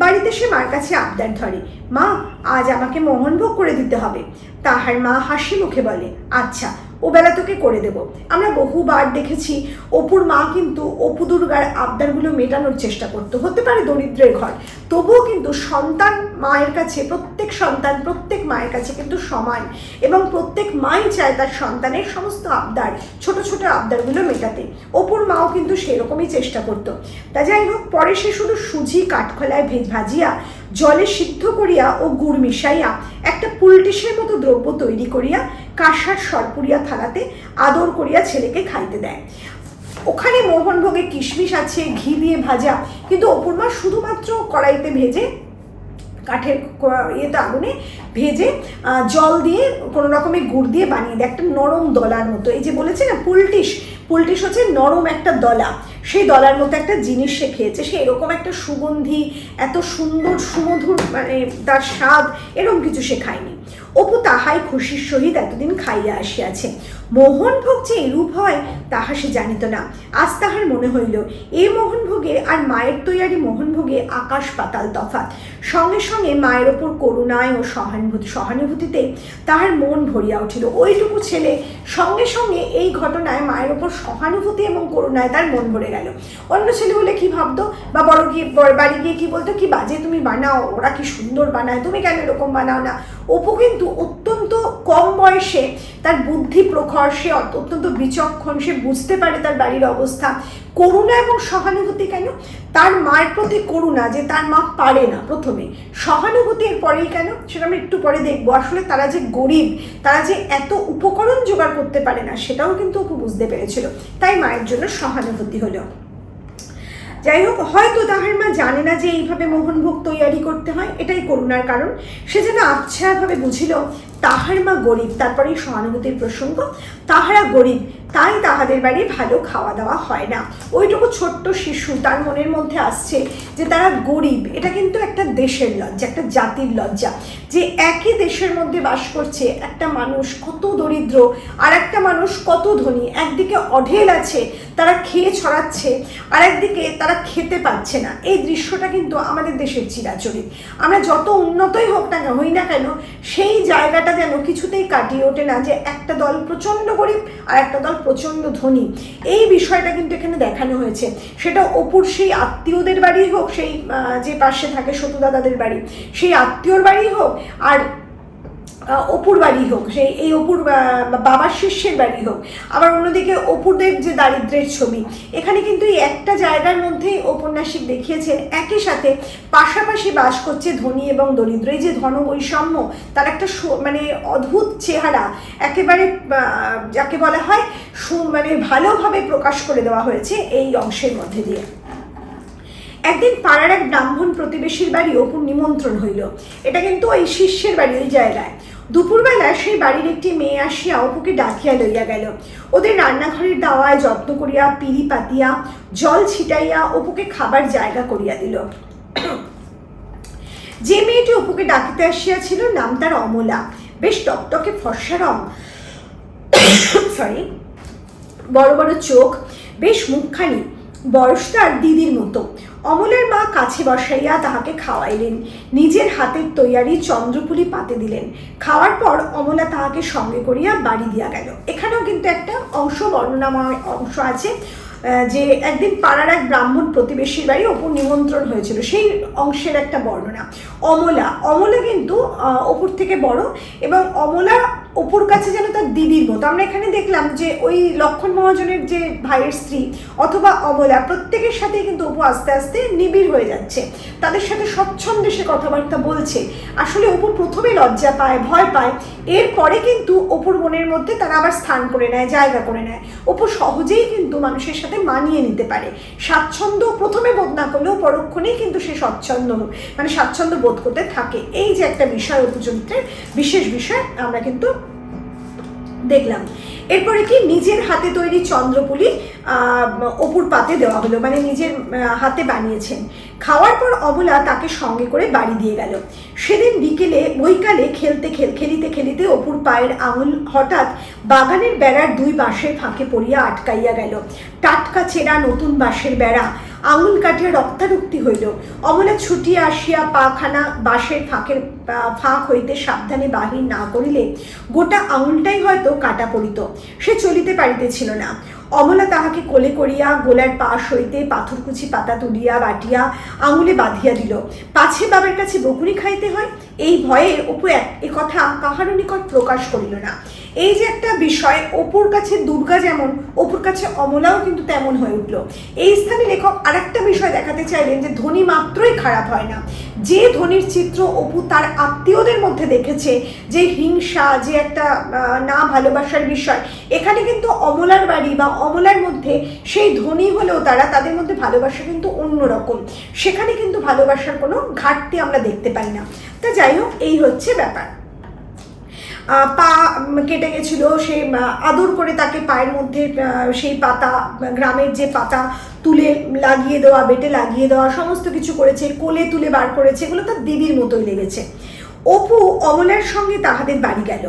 বাড়িতে সে মার কাছে আবদার ধরে, মা আজ আমাকে মোহনভোগ করে দিতে হবে। তাহার মা হাসি মুখে বলে, আচ্ছা ওবেলা তোকে করে দেব। আমরা বহুবার দেখেছি অপুর মা কিন্তু অপু দুর্গার আবদারগুলো মেটানোর চেষ্টা করতো। হতে পারে দরিদ্রের ঘর, তবুও কিন্তু সন্তান মায়ের কাছে, প্রত্যেক সন্তান প্রত্যেক মায়ের কাছে কিন্তু সমান, এবং প্রত্যেক মাই চায় তার সন্তানের সমস্ত আবদার, ছোট ছোট আবদারগুলো মেটাতে। অপুর মাও কিন্তু সেরকমই চেষ্টা করতো। তা যাই হোক, পরে সে শুধু সুজি কাঠখোলায় ভাজিয়া জলে সিদ্ধ করিয়া ও গুড় মিশাইয়া একটা পুলটিসের মতো দ্রব্য তৈরি করিয়া কাঁসার সরপুরিয়া থালাতে আদর করিয়া ছেলেকে খাইতে দেয়। ওখানে মোহনভোগে কিশমিশ আছে, ঘি দিয়ে ভাজা, কিন্তু অপুর মা শুধুমাত্র কড়াইতে ভেজে, কাঠের ইয়েতে আগুনে ভেজে জল দিয়ে কোনো রকমের গুড় দিয়ে বানিয়ে দেয় একটা নরম দলার মতো। এই যে বলেছে না পুলটিস, পুলটিস হচ্ছে নরম একটা দলা, সেই দলার মতো একটা জিনিস সে খেয়েছে। সে এরকম একটা সুগন্ধি, এত সুন্দর সুমধুর, মানে তার স্বাদ, এরকম কিছু সে খায়নি। অপু তাহাই খুশির সহিত এতদিন খাইয়া আসিয়াছে। মোহনভোগ যে এরূপ হয় তাহা সে জানিত না। আজ তাহার মনে হইল এই মোহনভোগে আর মায়ের তৈয়ারি মোহনভোগে আকাশ পাতাল তফাৎ। সঙ্গে সঙ্গে মায়ের ওপর করুণায় ও সহানুভূতিতে তাহার মন ভরিয়া উঠিল। ওইটুকু ছেলে সঙ্গে সঙ্গে এই ঘটনায় মায়ের ওপর সহানুভূতি এবং করুণায় তার মন ভরে গেল। অন্য ছেলে হলে কি ভাবতো, বা বাড়ি গিয়ে কি বলতো, কি বাজে তুমি বানাও, ওরা কি সুন্দর বানায়, তুমি কেন এরকম বানাও না। অপু কিন্তু অত্যন্ত কম বয়সে তার বুদ্ধি প্রখর, সে অত্যন্ত বিচক্ষণ, সে বুঝতে পারে তার বাড়ির অবস্থা। করুণা এবং সহানুভূতি কেন? তার মায়ের প্রতি করুণা, যে তার মা পারে না, প্রথমে সহানুভূতি এর পরেই কেন সেটা আমরা একটু পরে দেখবো। আসলে তারা যে গরিব, তারা যে এত উপকরণ জোগাড় করতে পারে না, সেটাও কিন্তু অপু বুঝতে পেরেছিল, তাই মায়ের জন্য সহানুভূতি হলো। যাই হোক, হয়তো তাহার মা জানে না যে এইভাবে মোহনভোগ তৈয়ারি করতে হয়, এটাই করুণার কারণ। সে যেন আচ্ছাভাবে বুঝিল তাহার মা গরিব, তারপরেই সহানুভূতির প্রসঙ্গ, তাহারা গরিব, তাই তাহাদের বাড়ি ভালো খাওয়া দাওয়া হয় না। ওইটুকু ছোট্ট শিশু, তার মনের মধ্যে আসছে যে তারা গরিব। এটা কিন্তু একটা দেশের লজ্জা, একটা জাতির লজ্জা, যে একই দেশের মধ্যে বাস করছে একটা মানুষ কত দরিদ্র আর একটা মানুষ কত ধনী। একদিকে অঢেল আছে, তারা খেয়ে ছড়াচ্ছে, আর একদিকে তারা খেতে পাচ্ছে না। এই দৃশ্যটা কিন্তু আমাদের দেশের চিরাচরিত। আমরা যত উন্নতই হই না কেন, সেই জায়গাটা যেন কিছুতেই কাটিয়ে ওঠে না যে একটা দল প্রচণ্ড গরিব আর একটা দল প্রচণ্ড ধনী। এই বিষয়টা কিন্তু এখানে দেখানো হয়েছে। সেটা অপুর সেই আত্মীয়দের বাড়ি হোক, সেই যে পাশে থাকে সতু দাদাদের বাড়ি, সেই আত্মীয়র বাড়ি হোক, আর অপুর বাড়ি হোক, সেই এই অপুর বাবার শিষ্যের বাড়ি হোক, আবার অন্যদিকে অপুরদের যে দারিদ্রের ছবি, এখানে কিন্তু এই একটা জায়গার মধ্যেই ঔপন্যাসিক দেখিয়েছেন একই সাথে পাশাপাশি বাস করছে ধনী এবং দরিদ্র। এই যে ধন বৈষম্য, তার একটা মানে অদ্ভুত চেহারা একেবারে যাকে বলা হয় মানে ভালোভাবে প্রকাশ করে দেওয়া হয়েছে এই অংশের মধ্যে দিয়ে। একদিন পাড়ার এক ব্রাহ্মণ প্রতিবেশীর বাড়ি অপুর নিমন্ত্রণ হইল। এটা কিন্তু ওই শিষ্যের বাড়ি, ওই জায়গায়। দুপুরবেলা সেই বাড়ির একটি মেয়ে আসিয়া অপুকে ডাকিয়া লইয়া গেল। ওদের রান্নাঘরের দাওয়ায় যত্ন করিয়া পিড়ি পাতিয়া জল ছিটাইয়া অপুকে খাবার জায়গা করিয়া দিল। যে মেয়েটি অপুকে ডাকিতে আসিয়াছিল নাম তার অমলা, বেশ টকটকে ফর্সা রং, সরি, বড় বড় চোখ, বেশ মুখখানি, বয়স তার দিদির মতো। অমলার মা কাছে বসাইয়া তাহাকে খাওয়াইলেন, নিজের হাতের তৈয়ারি চন্দ্রপুলি পাতে দিলেন। খাওয়ার পর অমলা তাহাকে সঙ্গে করিয়া বাড়ি দিয়া গেল। এখানেও কিন্তু একটা বর্ণনাময় অংশ আছে, যে একদিন পাড়ার এক ব্রাহ্মণ প্রতিবেশীর বাড়ি অপুর নিমন্ত্রণ হয়েছিল, সেই অংশের একটা বর্ণনা। অমলা কিন্তু অপুর থেকে বড়, এবং অমলা অপুর কাছে যেন তার দিদির মতো। আমরা এখানে দেখলাম যে ওই লক্ষণ মহাজনের যে ভাইয়ের স্ত্রী অথবা অমলা, প্রত্যেকের সাথেই কিন্তু অপু আস্তে আস্তে নিবিড় হয়ে যাচ্ছে, তাদের সাথে স্বচ্ছন্দে সে কথাবার্তা বলছে। আসলে অপু প্রথমে লজ্জা পায়, ভয় পায়, এরপরে কিন্তু অপুর মনের মধ্যে তারা আবার স্থান করে নেয়, জায়গা করে নেয়। অপু সহজেই কিন্তু মানুষের সাথে মানিয়ে নিতে পারে, স্বাচ্ছন্দ্য প্রথমে বোধ না করলেও পরক্ষণেই কিন্তু সে স্বাচ্ছন্দ্য বোধ করতে থাকে। এই যে একটা বিষয়, অপু চরিত্রের বিশেষ বিষয় আমরা কিন্তু দেখলাম। এরপরে কি, নিজের হাতে তৈরি চন্দ্রপুলি অপুর পাতে দেওয়া হলো, মানে নিজের হাতে বানিয়েছেন। খাওয়ার পর অমলা তাকে সঙ্গে করে বাড়ি দিয়ে গেল। সেদিন বৈকালে খেলিতে খেলিতে অপুর পায়ের আঙুল হঠাৎ বাগানের বেড়ার দুই বাঁশের ফাঁকে পড়িয়া আটকাইয়া গেল। টাটকা ছেঁড়া নতুন বাঁশের বেড়া, আঙুল কাটিয়া রক্তারক্তি হইল। অমলা ছুটিয়া আসিয়া পাখানা বাঁশের ফাঁক হইতে সাবধানে বাহির না করিলে গোটা আঙুলটাই হয়তো কাটা পড়িত। সে চলিতে পারিতেছিল না। অমলা তাহাকে কোলে করিয়া গোলার পাশ হইতে পাথরকুচি পাতা তুলিয়া বাটিয়া আঙুলে বাঁধিয়া দিল, পাছে বাবার কাছে বকুনি খাইতে হয়। এই ভয়ে অপু এ কথা কাহারও নিকট প্রকাশ করিল না। এই যে একটা বিষয়, অপুর কাছে দুর্গা যেমন, অপুর কাছে অমলাও কিন্তু তেমন হয়ে উঠল। এই স্থানে লেখক আরেকটা বিষয় দেখাতে চাইলেন যে ধনী মাত্রই খারাপ হয় না। যে ধনীর চিত্র অপু তার আত্মীয়দের মধ্যে দেখেছে, যে হিংসা, যে একটা না ভালোবাসার বিষয়, এখানে কিন্তু অমলার বাড়ি বা অমলার মধ্যে সেই ধনী হলেও তাদের মধ্যে ভালোবাসা কিন্তু অন্যরকম। সেখানে কিন্তু ভালোবাসার কোনো ঘাটতি আমরা দেখতে পাই না। তা যাই হোক, এই হচ্ছে ব্যাপার। পা কেটে গেছিল, সে আদর করে তাকে পায়ের মধ্যে সেই পাতা, গ্রামের যে পাতা তুলে লাগিয়ে দেওয়া, বেটে লাগিয়ে দেওয়া, সমস্ত কিছু করেছে, কোলে তুলে বার করেছে, এগুলো তার দিদির মতোই লেগেছে। অপু অমলার সঙ্গে তাহাদের বাড়ি গেল।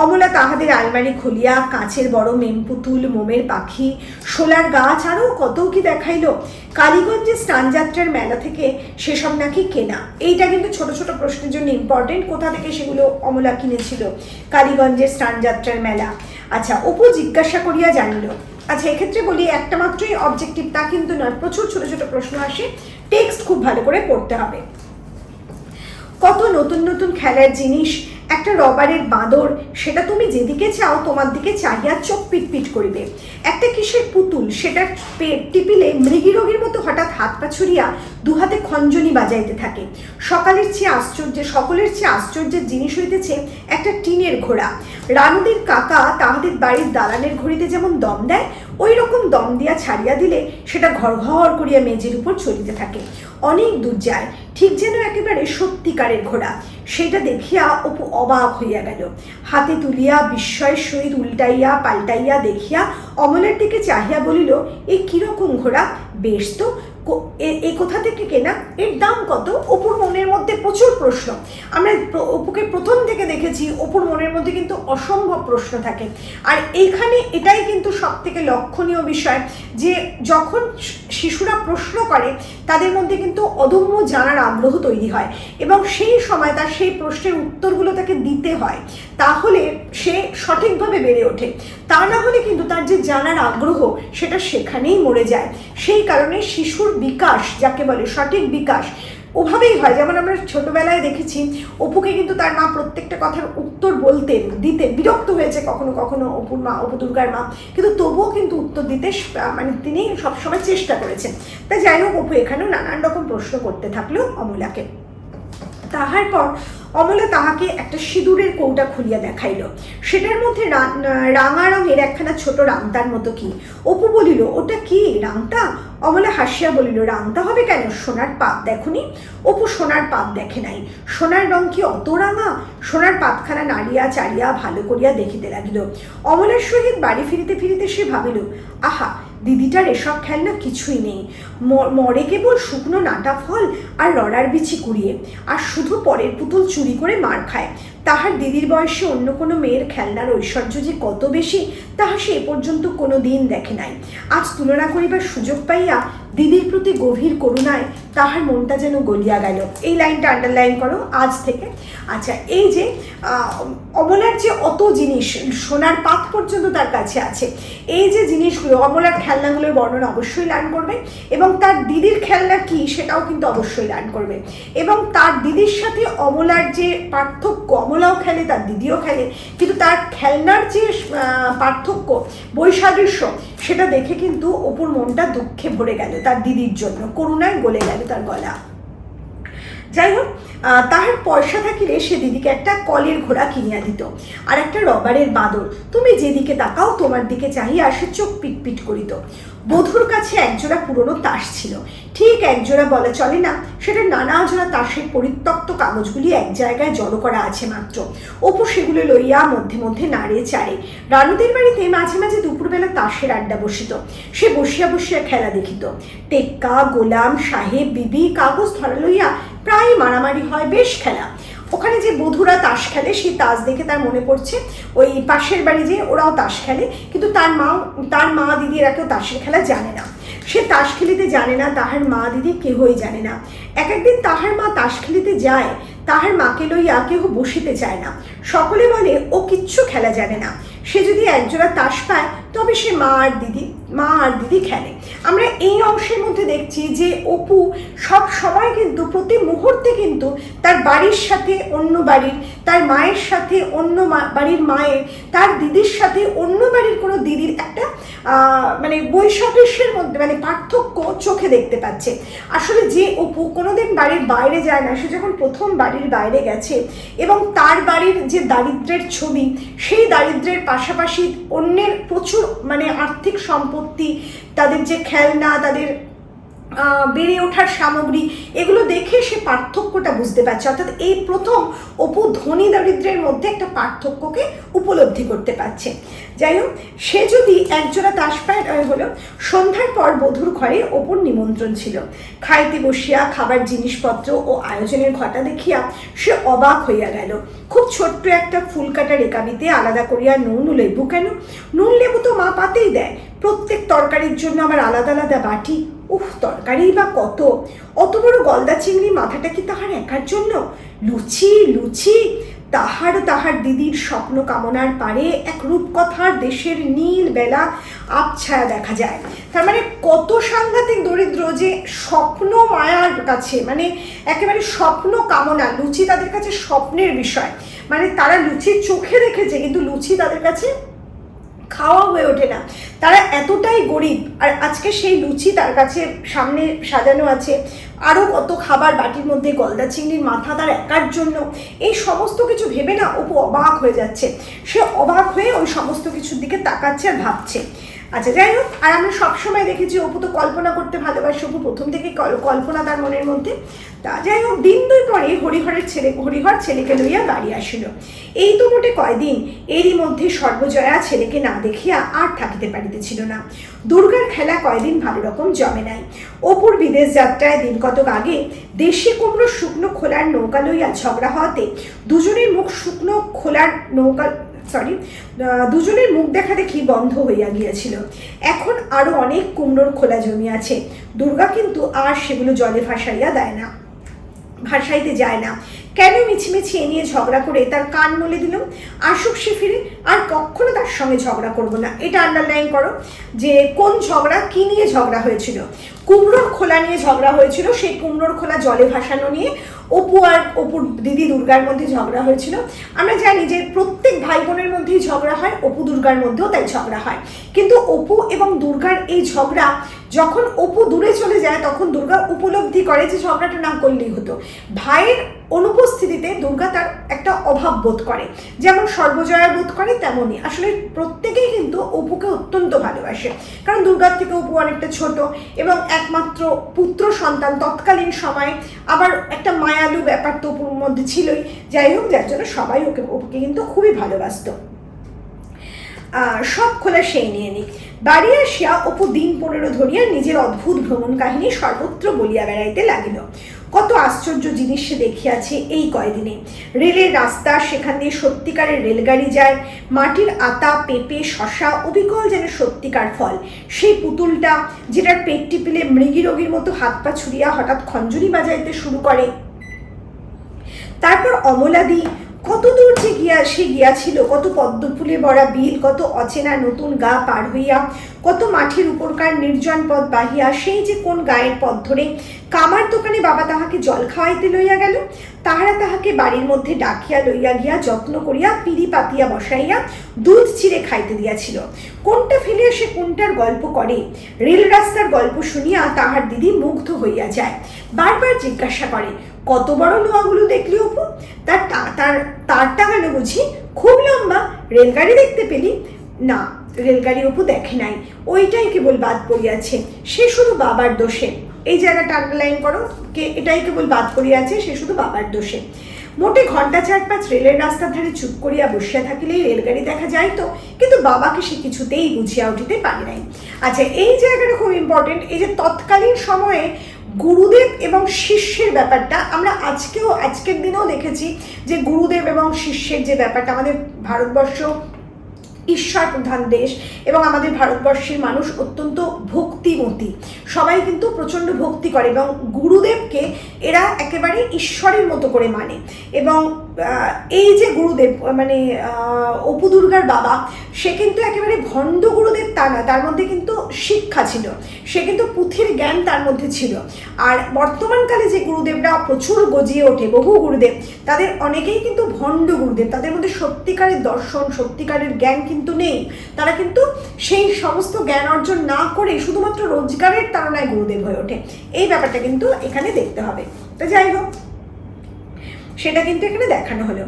অমলা তাহাদের আলমারি খুলিয়া কাঁচের বড় মেমপুতুল, মোমের পাখি, শোলার গাছ, আরও কত কি দেখাইল। কালীগঞ্জের স্নানযাত্রার মেলা থেকে সেসব নাকি কেনা। এইটা কিন্তু ছোট ছোট প্রশ্নের জন্য ইম্পর্টেন্ট, কোথা থেকে সেগুলো অমলা কিনেছিল। কালীগঞ্জের স্নানযাত্রার মেলা। আচ্ছা, অপু জিজ্ঞাসা করিয়া জানিল। আচ্ছা, এক্ষেত্রে বলি, একটা মাত্রই অবজেক্টিভ তা কিন্তু নয়, প্রচুর ছোট ছোট প্রশ্ন আসে, টেক্সট খুব ভালো করে পড়তে হবে। কত নতুন নতুন খেলার জিনিস, একটা রবারের বাঁদর, সেটা তুমি যেদিকে চাও তোমার দিকে চাহিয়া চোখ পিটপিট করিবে। একটা কিসের পুতুল, সেটার পেট টিপিলে মৃগীরোগীর মতো হঠাৎ হাত পা ছুড়িয়া দুহাতে খঞ্জনি বাজাইতে থাকে। সকলের চেয়ে আশ্চর্যের জিনিস হইতেছে একটা টিনের ঘোড়া। রানুদির কাকা তাহাদের বাড়ির দালানের ঘড়িতে যেমন দম দেয়, ওই রকম দম দিয়া ছাড়িয়া দিলে সেটা ঘর ঘর করিয়া মেঝের উপর চলিতে থাকে, অনেক দূর যায়, ঠিক যেন একেবারে সত্যিকারের ঘোড়া। সেটা দেখিয়া অপু অবাক হইয়া গেল। হাতে তুলিয়া বিস্ময়ের সহিত উল্টাইয়া পাল্টাইয়া দেখিয়া অমলের দিকে চাহিয়া বলিল, এ কিরকম ঘোড়া? বেশ তো, এ কোথা থেকে কেনা? এর দাম কত? অপুর মনের মধ্যে প্রচুর প্রশ্ন। আমরা অপুকে প্রথম থেকে দেখেছি, অপুর মনের মধ্যে কিন্তু অসম্ভব প্রশ্ন থাকে। আর এইখানে এটাই কিন্তু সব থেকে লক্ষণীয় বিষয়, যে যখন শিশুরা প্রশ্ন করে তাদের মধ্যে কিন্তু অদম্য জানার আগ্রহ তৈরি হয়, এবং সেই সময় তার সেই প্রশ্নের উত্তরগুলো তাকে দিতে হয়, তাহলে সে সঠিকভাবে বেড়ে ওঠে। তা না হলে কিন্তু তার যে জানার আগ্রহ, সেটা সেখানেই মরে যায়। সেই কারণে শিশুর বিকাশ, যাকে বলে সঠিক বিকাশ, ওভাবেই হয়। যেমন আমরা ছোটবেলায় দেখেছি, অপুকে কিন্তু তার মা প্রত্যেকটা কথার উত্তর দিতে বিরক্ত হয়েছে কখনো কখনো অপুর মা, অপু দুর্গার মা, কিন্তু তবুও কিন্তু উত্তর দিতে তিনি সবসময় চেষ্টা করেছেন। তাই যাই হোক, অপু এখানেও নানান রকম প্রশ্ন করতে থাকলো অমলাকে। তাহার পর অমলা তাহাকে একটা সিঁদুরের কৌটা খুলিয়া দেখাইল। সেটার মধ্যে রাঙা রঙের একখানা ছোট রাংতার মতো কি। অপু বলিল, ওটা কি রাংতা? অমলা হাসিয়া বলিল, রাংতা হবে কেন? সোনার পাত দেখনি? অপু সোনার পাত দেখে নাই। সোনার রং কি অত রাঙা? সোনার পাতখানা নাড়িয়া চাড়িয়া ভালো করিয়া দেখিতে লাগিল। অমলার সহিত বাড়ি ফিরিতে ফিরিতে সে ভাবিল, আহা, দিদিটার এসব খেলনা কিছুই নেই, মরে কেবল শুকনো নাটা ফল আর রড়ার বিচি কুড়িয়ে, আর শুধু পরের পুতুল চুরি করে মার খায়। তাহার দিদির বয়সে অন্য কোনো মেয়ের খেলনার ঐশ্বর্য যে কত বেশি, তাহা সে এ পর্যন্ত কোনো দিন দেখে নাই। আজ তুলনা করিবার সুযোগ পাইয়া দিদির প্রতি গভীর করুণায় তাহার মনটা যেন গলিয়া গেল। এই লাইনটা আন্ডারলাইন করো আজ থেকে। আচ্ছা, এই যে অমলার যে অত জিনিস, সোনার পাত পর্যন্ত তার কাছে আছে, এই যে জিনিসগুলো, অমলার খেলনাগুলোর বর্ণনা অবশ্যই লার্ন করবে, এবং তার দিদির খেলনা কি সেটাও কিন্তু অবশ্যই লার্ন করবে, এবং তার দিদির সাথে অমলার যে পার্থক্য, অমলাও খেলে, তার দিদিও খেলে, কিন্তু তার খেলনার যে পার্থক্য, বৈসাদৃশ্য, সেটা দেখে কিন্তু অপুর মনটা দুঃখে ভরে গেল, তার দিদির জন্য করুণায় গলে গেল তার গলা। যাই হোক, তাহার পয়সা থাকিলে সে দিদিকে একটা কলের ঘোড়া কিনিয়া দিত, আর একটা রবারের বাঁদর, তুমি যেদিকে তাকাও তোমার দিকে চাহিয়া সে চোখ পিটপিট করিত। বধূর কাছে একজোড়া পুরনো তাস ছিল, ঠিক একজোড়া বলা চলে না, সেটা নানা জোড়া তাসের পরিত্যক্ত কাগজগুলি এক জায়গায় জড়ো করা আছে মাত্র। অপু সেগুলো লইয়া মধ্যে মধ্যে নাড়ে চাড়ে। রানুদের বাড়িতে মাঝে মাঝে দুপুরবেলা তাসের আড্ডা বসিত, সে বসিয়া বসিয়া খেলা দেখিত। টেক্কা, গোলাম, সাহেব, বিবি, কাগজ ধরা লইয়া প্রায় মারামারি হয়, বেশ খেলা। ওখানে যে বধূরা তাস খেলে, সেই তাস দেখে তার মনে পড়ছে ওই পাশের বাড়ি যে ওরাও তাস খেলে, কিন্তু তার মা দিদি এরা কেউ তাসের খেলা জানে না। সে তাস খেলিতে জানে না, তাহার মা দিদি কেহই জানে না। এক একদিন তাহার মা তাস খেলিতে যায়, তাহার মাকে লইয়া কেহ বসিতে চায় না, সকলে বলে ও কিচ্ছু খেলা জানে না। সে যদি একজোড়া তাস পায় তবে সে মা আর দিদি খেলে। আমরা এই অংশের মধ্যে দেখছি যে অপু সব সময় কিন্তু প্রতি মুহূর্তে কিন্তু তার বাড়ির সাথে অন্য বাড়ির, তার মায়ের সাথে অন্য বাড়ির মায়ের, তার দিদির সাথে অন্য বাড়ির কোনো দিদির একটা মানে বৈসাদৃশ্যের মধ্যে মানে পার্থক্য চোখে দেখতে পাচ্ছে। আসলে যে অপু কোনোদিন বাড়ির বাইরে যায় না, সে যখন প্রথম বাড়ির বাইরে গেছে এবং তার বাড়ির যে দারিদ্র্যের ছবি, সেই দারিদ্র্যের পাশাপাশি অন্যের প্রচুর মানে আর্থিক সম্পত্তি, তাদের যে খেলনা, তাদের বেড়ে ওঠার সামগ্রী, এগুলো দেখে সে পার্থক্যটা বুঝতে পারছে। অর্থাৎ এই প্রথম অপু ধনী দারিদ্র্যের মধ্যে একটা পার্থক্যকে উপলব্ধি করতে পারছে। যাই হোক, সে যদি একজোড়া তাস পায় হলো। সন্ধ্যার পর বধূর ঘরে অপুর নিমন্ত্রণ ছিল। খাইতে বসিয়া খাবার জিনিসপত্র ও আয়োজনের ঘটা দেখিয়া সে অবাক হইয়া গেল। খুব ছোট্ট একটা ফুলকাটা রেকাবিতে আলাদা করিয়া নুন লেবু, কেন নুন লেবু তো মা পাতেই দেয়, প্রত্যেক তরকারির জন্য আবার আলাদা আলাদা বাটি। উফ, তরকারি বা কত! অত বড় গলদা চিংড়ি মাথাটা কি তাহার একার জন্য? লুচি লুচি, তাহার দিদির স্বপ্ন কামনার পারে এক রূপকথার দেশের নীল বেলা আবছায়া দেখা যায়। তার মানে কত সাংঘাতিক দরিদ্র যে স্বপ্ন মায়ার কাছে, মানে একেবারে স্বপ্ন কামনা, লুচি তাদের কাছে স্বপ্নের বিষয়। মানে তারা লুচি চোখে দেখেছে, কিন্তু লুচি তাদের কাছে খাওয়া হয়ে ওঠে না, তারা এতটাই গরিব। আর আজকে সেই লুচি তার কাছে সামনে সাজানো আছে, আরও কত খাবার বাটির মধ্যে, গলদা চিংড়ির মাথা তার একার জন্য। এই সমস্ত কিছু ভেবে না অপু অবাক হয়ে যাচ্ছে। সে অবাক হয়ে ওই সমস্ত কিছুর দিকে তাকাচ্ছে আর ভাবছে। আচ্ছা, যাই হোক, আর আমরা সবসময় দেখেছি অপু তো কল্পনা করতে ভালোবাসে, অপু প্রথম থেকে কল্পনা তার মনের মধ্যে। তা যাই হোক, দিন দুই পরে হরিহর ছেলেকে লইয়া বাড়ি আসিল। এই তো মোটে কয়দিন, এরই মধ্যে সর্বজয়া ছেলেকে না দেখিয়া আর থাকিতে পারিতেছিল না। দুর্গার খেলা কয়দিন ভালো রকম জমে নাই। অপুর বিদেশ যাত্রায় দিন কতক আগে দেশি কুমড়ো শুকনো খোলার নৌকা লইয়া ঝগড়া হওয়াতে দুজনের মুখ দেখা দেখি বন্ধ হইয়া গিয়াছিল। এখন আরো অনেক কুমড়োর খোলা জমিয়াছে। দুর্গা কিন্তু আর সেগুলো জলে ভাসাইতে যায় না। কেন মিছিমিছি এ নিয়ে ঝগড়া করে তার কান মলে দিল? আসুক সে ফিরে, আর কখনো তার সঙ্গে ঝগড়া করবো না। এটা আন্ডারলাইন করো যে কোন ঝগড়া, কি নিয়ে ঝগড়া হয়েছিল। কুমড়োর খোলা নিয়ে ঝগড়া হয়েছিল। সেই কুমড়োর খোলা জলে ভাসানো নিয়ে অপু আর অপুর দিদি দুর্গার মধ্যে ঝগড়া হয়েছিল। আমরা জানি যে প্রত্যেক ভাই বোনের মধ্যেই ঝগড়া হয়, অপু দুর্গার মধ্যেও তাই ঝগড়া হয়। কিন্তু অপু এবং দুর্গার এই ঝগড়া, যখন অপু দূরে চলে যায় তখন দুর্গা উপলব্ধি করে যে ঝগড়াটা না করলেই হতো। ভাইয়ের অনুপস্থিতিতে দুর্গা তার একটা অভাব বোধ করে, যেমন সর্বজয়া বোধ করে, তেমনই আসলে প্রত্যেকেই কিন্তু অপুকে অত্যন্ত ভালোবাসে। কারণ দুর্গার থেকে অপু অনেকটা ছোট এবং একমাত্র পুত্র সন্তান তৎকালীন সময়ে, আবার একটা মায়ালু ব্যাপার তো অপুর মধ্যে ছিলই। যাই হোক, যার জন্য সবাই অপুকে কিন্তু খুবই ভালোবাসত। সব খোলা সেই নিয়ে নিক। বাড়ি আসিয়া অপু দিন 15 ধরিয়া নিজের অদ্ভুত ভ্রমণ কাহিনী সর্বত্র বলিয়া বেড়াইতে লাগিল। কত আশ্চর্য জিনিস সে দেখিয়াছে এই কয়দিনে। রেলের রাস্তা, সেখান দিয়ে সত্যিকারের রেলগাড়ি যায়, মাটির আতা, পেঁপে, শশা অবিকল যেন সত্যিকার ফল। সেই পুতুলটা যেটার পেট টিপিলে মৃগী রোগীর মতো হাত পা ছুড়িয়া হঠাৎ খঞ্জনি বাজাইতে শুরু করে। তারপর অমলাদি কত দূর যে সে গিয়াছিল, কত পদ্মফুলে ভরা বিল, কত অচেনা নতুন গা পার হইয়া, কত মাঠের উপরকার নির্জন পথ বাহিয়া, সেই যে কোন গায়ের পথ ধরে কামার দোকানে বাবা তাহাকে জল খাওয়াইতে লইয়া গেল, তাহারা তাহাকে বাড়ির মধ্যে ডাকিয়া লইয়া গিয়া যত্ন করিয়া পিড়ি পাতিয়া বসাইয়া দুধ চিড়ে খাইতে দিয়াছিল। কোনটা ফেলিয়া সে কোনটার গল্প করে, রেল রাস্তার গল্প শুনিয়া তাহার দিদি মুগ্ধ হইয়া যায়। বারবার জিজ্ঞাসা করে, কত বড় লোহাগুলো দেখলি অপু? তার টাঙানো বুঝি খুব লম্বা? রেলগাড়ি দেখতে পেলি? না, রেলগাড়ি অপু দেখে নাই, ওইটাই কেবল বাদ পড়িয়াছে, সে শুধু বাবার দোষে। এই জায়গাটা আন্ডারলাইন করো, এটাই কেবল বাদ পড়িয়াছে, সে শুধু বাবার দোষে। মোটে ঘন্টা 4-5 রেলের রাস্তার ধারে চুপ করিয়া বসিয়া থাকিলেই রেলগাড়ি দেখা যাইত, কিন্তু বাবাকে সে কিছুতেই বুঝিয়া উঠিতে পারে নাই। আচ্ছা, এই জায়গাটা খুব ইম্পর্টেন্ট। এই যে তৎকালীন সময়ে গুরুদেব এবং শিষ্যের ব্যাপারটা আমরা আজকের দিনেও দেখেছি, যে গুরুদেব এবং শিষ্যের যে ব্যাপারটা, আমাদের ভারতবর্ষ ঈশ্বর প্রধান দেশ এবং আমাদের ভারতবর্ষের মানুষ অত্যন্ত ভক্তিমতী, সবাই কিন্তু প্রচণ্ড ভক্তি করে এবং গুরুদেবকে এরা একেবারে ঈশ্বরের মতো করে মানে। এবং এই যে গুরুদেব মানে অপু দুর্গার বাবা, সে কিন্তু একেবারে ভণ্ড গুরুদেব তা না, তার মধ্যে কিন্তু শিক্ষা ছিল, সে কিন্তু পুঁথির জ্ঞান তার মধ্যে ছিল। আর বর্তমানকালে যে গুরুদেবরা প্রচুর গজিয়ে ওঠে, বহু গুরুদেব, তাদের অনেকেই কিন্তু ভণ্ড গুরুদেব, তাদের মধ্যে সত্যিকারের দর্শন, সত্যিকারের জ্ঞান কিন্তু নেই। তারা কিন্তু সেই সমস্ত জ্ঞান অর্জন না করে শুধুমাত্র রোজগারের তাড়নায় গুরুদেব হয়ে ওঠে। এই ব্যাপারটা কিন্তু এখানে দেখতে হবে। তো যাই হোক, সেটা কিন্তু এখানে দেখানো হলো।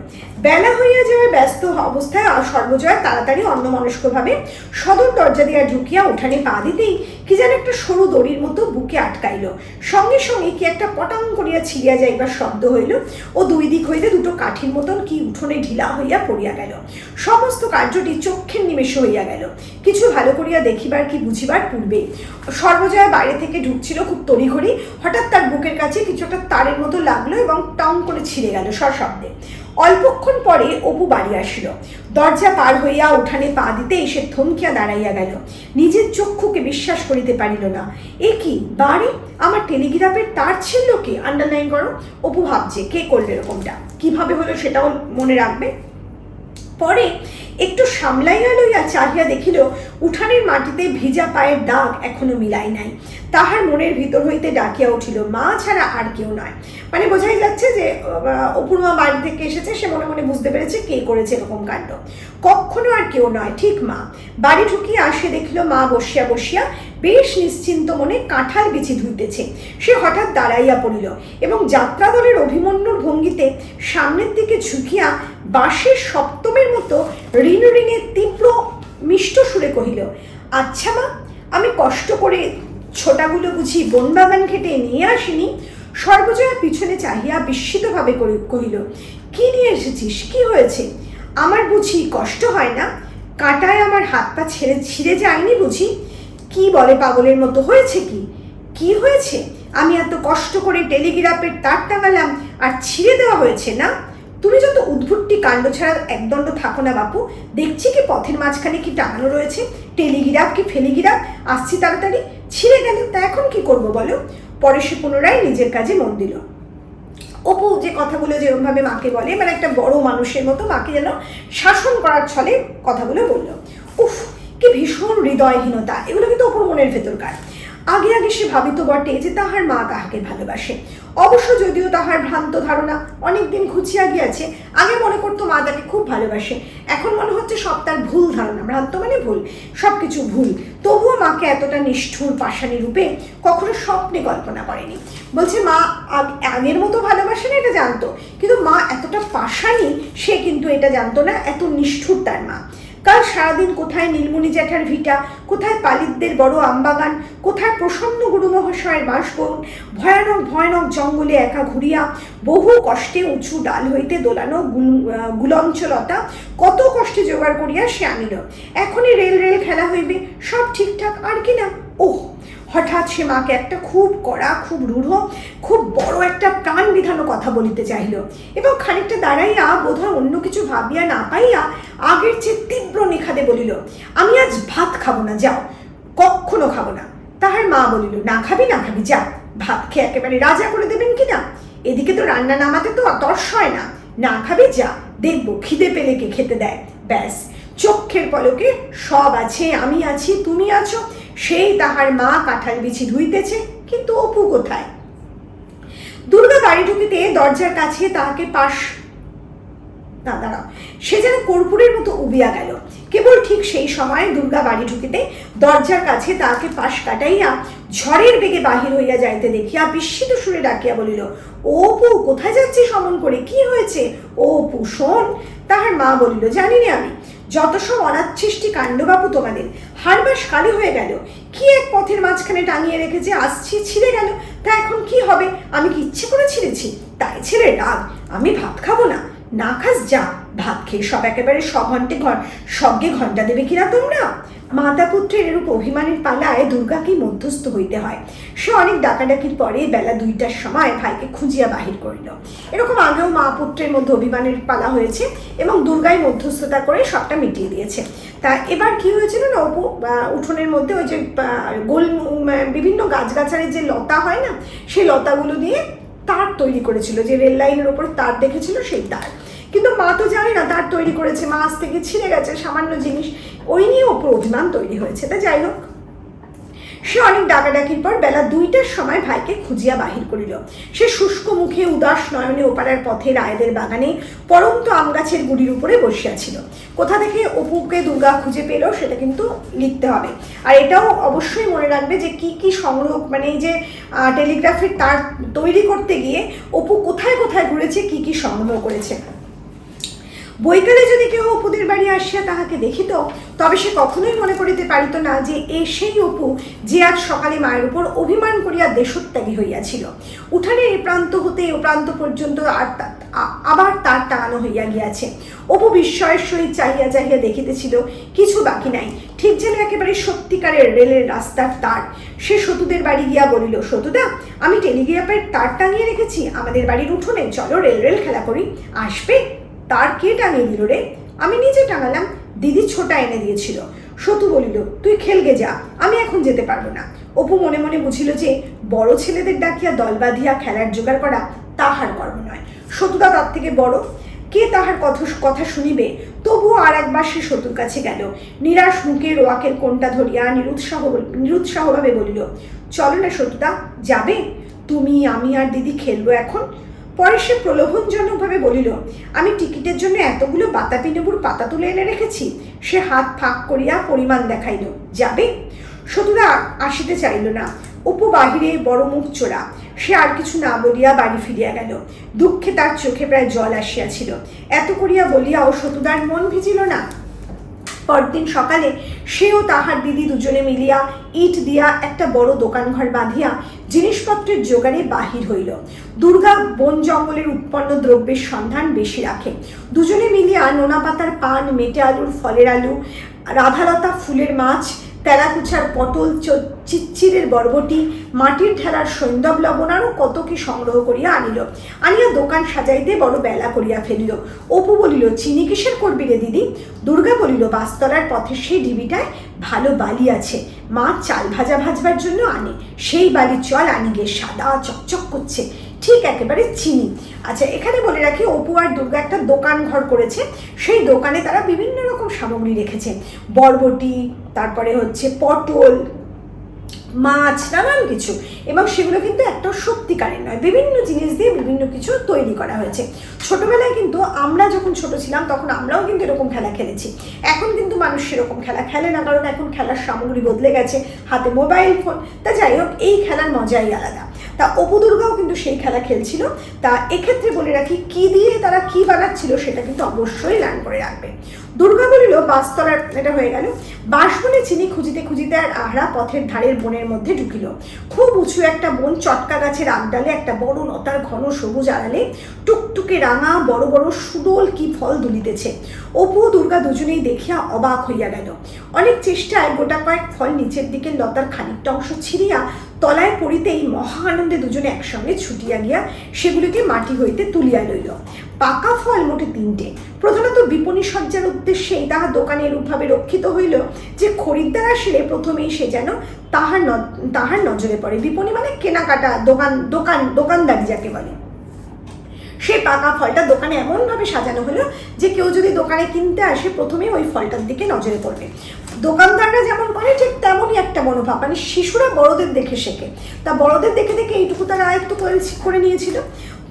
বেলা হইয়া যাওয়ার ব্যস্ত অবস্থায় সর্বজয়া তাড়াতাড়ি অন্যমনস্কভাবে সদর দরজা দিয়া ঢুকিয়া উঠানে পা দিতেই কি যেন একটা সরু দড়ির মতো বুকে আটকাইল। সঙ্গে সঙ্গে কি একটা পটাং করিয়া ছিড়িয়া যাইবার শব্দ হইল ও দুই দিক হইতে দুটো কাঠির মতন কি উঠোনে ঢিলা হইয়া পড়িয়া গেল। সমস্ত কার্যটি চক্ষের নিমেষে হইয়া গেল, কিছু ভালো করিয়া দেখিবার কি বুঝিবার পূর্বে। সর্বজয়া বাইরে থেকে ঢুকছিল খুব তড়িঘড়ি, হঠাৎ তার বুকের কাছে কিছু একটা তারের মতো লাগলো এবং টং করে ছিঁড়ে গেল সশব্দে। অল্পক্ষণ পরে অপু বাড়ি আসিল। দরজা পার হইয়া উঠানে পা দিতেই সে থমকিয়া দাঁড়াইয়া গেল, নিজের চক্ষুকে বিশ্বাস করিতে পারিল না। এ কি বাড়ি, আমার টেলিগ্রাফের তার ছিল কি? আন্ডারলাইন করো। অপু ভাবছে কে করবে এরকমটা, কিভাবে হলো সেটাও মনে রাখবে। পরে একটু সামলাইয়া লইয়া চাহিয়া দেখিল উঠানের মাটিতে ভিজা পায়ের দাগ এখনো মিলাই নাই। তাহার মনের ভিতর হইতে ডাকিয়া উঠিল, মা ছাড়া আর কেউ নয়। মানে বোঝাই যাচ্ছে যে অপুর মা বাড়ি থেকে এসেছে, সে মনে মনে বুঝতে পেরেছে কে করেছে এরকম কাণ্ড, কখনো আর কেউ নয়, ঠিক মা। বাড়ি ঢুকিয়া আসে দেখিল মা বসিয়া বসিয়া বেশ নিশ্চিন্ত মনে কাঁঠাল বিচি ধুইতেছে। সে হঠাৎ দাঁড়াইয়া পড়িল এবং যাত্রা দলের অভিমন্যুর ভঙ্গিতে সামনের দিকে ঝুঁকিয়া বাঁশের সপ্তমের মতো ঋণ ঋণে তীব্র মিষ্ট সুরে কহিল, আচ্ছা মা, আমি কষ্ট করে ছোটাগুলো বুঝি বনবাগান ঘেটে নিয়ে আসিনি? সর্বজয়া পিছনে চাহিয়া বিস্মিতভাবে কহিল, কি নিয়ে এসেছিস, কি হয়েছে? আমার বুঝি কষ্ট হয় না? কাঁটায় আমার হাত পা ছিঁড়ে যায়নি বুঝি? কি বলে পাগলের মতো, হয়েছে কি? কি হয়েছে? আমি এত কষ্ট করে টেলিগ্রাফের তার টাঙালাম আর ছিঁড়ে দেওয়া হয়েছে না? তুমি যত উদ্ভুটটি কাণ্ড ছাড়া একদণ্ড থাকো না বাপু, দেখছি কি পথের মাঝখানে কি টাঙানো রয়েছে, টেলিগ্রাফ কি ফেলিগ্রাফ, আসছি তাড়াতাড়ি, ছিঁড়ে গেল, তা এখন কি করবো বলো? পরে সে পুনরায় নিজের কাজে মন দিল। অপু যে কথাগুলো যেরকমভাবে মাকে বলে, মানে একটা বড় মানুষের মতো মাকে যেন শাসন করার ছলে কথাগুলো বলল। উফ, কি ভীষণ হৃদয়হীনতা! এগুলো কিন্তু অপুর মনের ভেতরকার। আগে আগে সে ভাবিত বটে যে তাহার মা তাহাকে ভালোবাসে, অবশ্য যদিও তাহার ভ্রান্ত ধারণা অনেকদিন ঘুচিয়া গিয়াছে। আগে মনে করতো মা তাকে খুব ভালোবাসে, এখন মনে হচ্ছে সব তার ভুল ধারণা, ভ্রান্ত মানে ভুল, সব কিছু ভুল। তবুও মাকে এতটা নিষ্ঠুর পাষাণী রূপে কখনো স্বপ্নে কল্পনা করেনি। বলছে মা আগের মতো ভালোবাসে না, এটা জানতো, কিন্তু মা এতটা পাষাণী সে কিন্তু এটা জানতো না, এত নিষ্ঠুর তার মা। কাল সারাদিন কোথায় নীলমণি জ্যাঠার ভিটা, কোথায় পালিতদের বড় আমবাগান, কোথায় প্রসন্ন গুরু মহাশয়ের বাসবন, ভয়ানক ভয়ানক জঙ্গলে একা ঘুরিয়া বহু কষ্টে উঁচু ডাল হইতে দোলানো গুলঞ্চলতা কত কষ্টে জোগাড় করিয়া সে আনিল। এখনই রেল খেলা হইবে, সব ঠিকঠাক আর কি না। ওহ, হঠাৎ সে মাকে একটা খুব কড়া, খুব রূঢ়, খুব বড় একটা প্রাণ বিধানো কথা বলিতে চাহিল এবং খানিকটা দাঁড়াইয়া বোধহয় অন্য কিছু ভাবিয়া না পাইয়া আগের চেয়ে তীব্র নিখাদে বলিল, আমি আজ ভাত খাবো না, যাও, কখনো খাবো না। তাহার মা বলিল, না খাবি না খাবি, যা, ভাত খেয়ে একেবারে রাজা করে দেবেন কিনা? এদিকে তো রান্না নামাতে তো তর্স হয় না, না খাবি, যা, দেখবো খিদে পেলে কে খেতে দেয়। ব্যাস, চক্ষের পলকে সব আছে, আমি আছি, তুমি আছো। সেই তাহার মা কাঁঠাল বিছি ধুইতেছে, কিন্তু অপু কোথায়? দুর্গা বাড়ি ঢুকিতে দরজার কাছে তাহাকে না দাঁড়াও, সে যেন কর্পূরের মতো উবিয়া গেল। কেবল ঠিক সেই সময় দুর্গা বাড়ি ঢুকিতে দরজার কাছে তাহাকে পাশ কাটাইয়া ঝড়ের বেগে বাহির হইয়া যাইতে দেখিয়া বিস্মিত সুরে ডাকিয়া বলিল, ও অপু, কোথায় যাচ্ছিস অমন করে? কি হয়েছে? ও অপু শোন। তাহার মা বলিল, জানি না আমি, যত সব অনাচ্ছিষ্টি কাণ্ড বাপু তোমাদের, হাড়বাস কালি হয়ে গেল। কি এক পথের মাঝখানে টাঙিয়ে রেখেছে, আসছি ছিঁড়ে গেল। তা এখন কি হবে? আমি কি ইচ্ছে করে ছিঁড়েছি? তাই ছেড়ে রাগ, আমি ভাত খাবো না। না খাস যা, ভাত খেয়ে সব একেবারে সজ্ঞে ঘন্টা দেবে কিনা তোমরা? মাতা পুত্রের এরূপ অভিমানের পালায় দুর্গাকেই মধ্যস্থ হইতে হয়। সে অনেক ডাকাডাকির পরে বেলা 2টার সময় ভাইকে খুঁজিয়া বাহির করিল। এরকম আগেও মা পুত্রের মধ্যে অভিমানের পালা হয়েছে এবং দুর্গাই মধ্যস্থতা করে সবটা মিটিয়ে দিয়েছে। তা এবার কি হয়েছিল না, অপু উঠোনের মধ্যে ওই যে গোল বিভিন্ন গাছগাছালির যে লতা হয় না, সেই লতাগুলো দিয়ে তার তৈরি করেছিল, যে রেল লাইনের ওপরে তার দেখেছিল সেই তার। কিন্তু মা তো জানে না তার তৈরি করেছে, মা আজ থেকে ছিঁড়ে গেছে সামান্য জিনিস, ওই নিয়ে ওপর অভিমান তৈরি হয়েছে। তা যাই হোক, সে অনেক ডাকাডাকির পর বেলা 2টার সময় ভাইকে খুঁজিয়া বাহির করিল। সে শুষ্ক মুখে উদাস নয়নে ওপাড়ার পথে রায়েদের বাগানে পরন্ত আম গাছের গুড়ির উপরে বসিয়াছিল। কোথা থেকে অপুকে দুর্গা খুঁজে পেল সেটা কিন্তু লিখতে হবে। আর এটাও অবশ্যই মনে রাখবে যে কি কি সংগ্রহ, মানে এই যে টেলিগ্রাফের তার তৈরি করতে গিয়ে অপু কোথায় কোথায় ঘুরেছে, কি কি সংগ্রহ করেছে। বৈকালে যদি কেউ অপুদের বাড়ি আসিয়া তাহাকে দেখিত, তবে সে কখনোই মনে করিতে পারিত না যে সেই অপু যে আজ সকালে মায়ের উপর অভিমান করিয়া দেশত্যাগী হইয়াছিল। উঠানের এ প্রান্ত হতে ও প্রান্ত পর্যন্ত আবার তার টাঙানো হইয়া গিয়াছে। অপু বিস্ময়ের সহিত চাহিয়া চাহিয়া দেখিতেছিল, কিছু বাকি নাই, ঠিক যেন একেবারে সত্যিকারের রেলের রাস্তার তার। সে সতুদের বাড়ি গিয়া বলিল, সতুদা, আমি টেলিগ্রাফের তার টাঙিয়ে রেখেছি আমাদের বাড়ির উঠোনে, চলো রেল খেলা করি, আসবে? তার কে টাঙিয়ে দিল রে? আমি নিজে টাঙালাম, দিদি ছোটা এনে দিয়েছিল। সতু বলিল, তুই খেলগে যা, আমি এখন যেতে পারবো না। অপু মনে মনে বুঝিল যে বড় ছেলেদের ডাকিয়া দল বাঁধিয়া খেলার জোগাড় করা তাহার কর্ম নয়। সতুদা তার থেকে বড়, কে তাহার কথা শুনিবে? তবুও আর একবার সে সতুর কাছে গেল। নিরাশ মুখে রোয়াকের কোণটা ধরিয়া নিরুৎসাহভাবে বলিল, চলো না সতুদা, যাবে? তুমি, আমি আর দিদি খেলবো এখন। পরে সে প্রলোভনজনকভাবে বলিল, আমি টিকিটের জন্য এতগুলো বাতাবি লেবুর পাতা তুলে এনে রেখেছি। সে হাত ফাঁক করিয়া পরিমাণ দেখাইল, যাবে? সতুদা আসিতে চাইল না। অপু বাহিরে বড় মুখ চোরা। সে আর কিছু না বলিয়া বাড়ি ফিরিয়া গেল। দুঃখে তার চোখে প্রায় জল আসিয়াছিল। এত করিয়া বলিয়াও সতুদার মন ভিজিল না। পরদিন সকালে সেও তাহার দিদি দুজনে মিলিয়া ইট দিয়া একটা বড় দোকান ঘর বাঁধিয়া জিনিসপত্রের জোগাড়ে বাহির হইল। দুর্গা বন জঙ্গলের উৎপন্ন দ্রব্যের সন্ধান বেশি রাখে। দুজনে মিলিয়া নোনা পাতার পান, মেটে আলুর ফলের আলু, রাধালতা ফুলের মাছ, তেলাকুচার পটল, চিচ্চিরের বরবটি, মাটির ঢেলার সৈন্দব লবণ আরও কত কি সংগ্রহ করিয়া আনিয়া দোকান সাজাইতে বড় বেলা করিয়া ফেলিল। অপু বলিল, চিনি কিসের করবি রে দিদি? দুর্গা বলিল, বাসতলার পথের সেই ডিবিটায় ভালো বালি আছে, মা চাল ভাজবার জন্য আনে, সেই বালি চল আনি গে, সাদা চকচক করছে, ঠিক একেবারে চিনি। আচ্ছা, এখানে বলে রাখি, অপু আর দুর্গা একটা দোকান ঘর করেছে। সেই দোকানে তারা বিভিন্ন রকম সামগ্রী রেখেছে, বরবটি, তারপরে হচ্ছে পটল, মাছ, নানান কিছু, এবং সেগুলো কিন্তু একটা সত্যিকারের নয়, বিভিন্ন জিনিস দিয়ে বিভিন্ন কিছু তৈরি করা হয়েছে। ছোটবেলায় কিন্তু আমরা যখন ছোট ছিলাম তখন আমরাও কিন্তু এরকম খেলা খেলেছি। এখন কিন্তু মানুষ সেরকম খেলা খেলে না, কারণ এখন খেলার সামগ্রী বদলে গেছে, হাতে মোবাইল ফোন। তা যাই হোক, এই খেলার মজাই আলাদা। তা অপু দুর্গাও কিন্তু সেই খেলা খেলছিল। তা এক্ষেত্রে বলে রাখি, কি দিয়ে তারা কি বানাচ্ছিল সেটা কিন্তু অবশ্যই লার্ন করে রাখবে। দুর্গা বলিল, বাসতলার, এটা হয়ে গেল। বাঁশবনে চিনি খুঁজিতে খুঁজিতে আর আহরা পথের ধারের বনের মধ্যে ঢুকিল। খুব উঁচু একটা বন, চটকা গাছের আগডালে একটা বড় লতার ঘন সবুজ আড়ালে টুকটুকে রাঙা বড় বড় সুদল কি ফল দুলিতেছে। অপু দুর্গা দুজনেই দেখিয়া অবাক হইয়া গেল। অনেক চেষ্টায় গোটা কয়েক ফল নিচের দিকে লতার খানিকটা অংশ ছিঁড়িয়া তলায় পড়িতেই মহা আনন্দে দুজনে একসঙ্গে ছুটিয়া গিয়া সেগুলিকে মাটি হইতে তুলিয়া লইল। পাকা ফল মোটে 3টে। প্রধানত বিপণী সজ্জার উদ্দেশ্যেই তাহার দোকানে এরূপভাবে রক্ষিত হইল যে খরিদ্দার আসলে প্রথমেই সে যেন তাহার নজরে পড়ে। বিপণী মানে কেনাকাটা, দোকানদারি যাকে বলে। সেই পাকা ফলটা দোকানে এমনভাবে সাজানো হলো যে কেউ যদি দোকানে কিনতে আসে প্রথমেই ওই ফলটার দিকে নজরে পড়বে। দোকানদাররা যেমন করে ঠিক তেমনই একটা মনোভাব, মানে শিশুরা বড়দের দেখে শেখে, তা বড়দের দেখে দেখে এইটুকু তারা আয়ত্ত করে নিয়েছিল।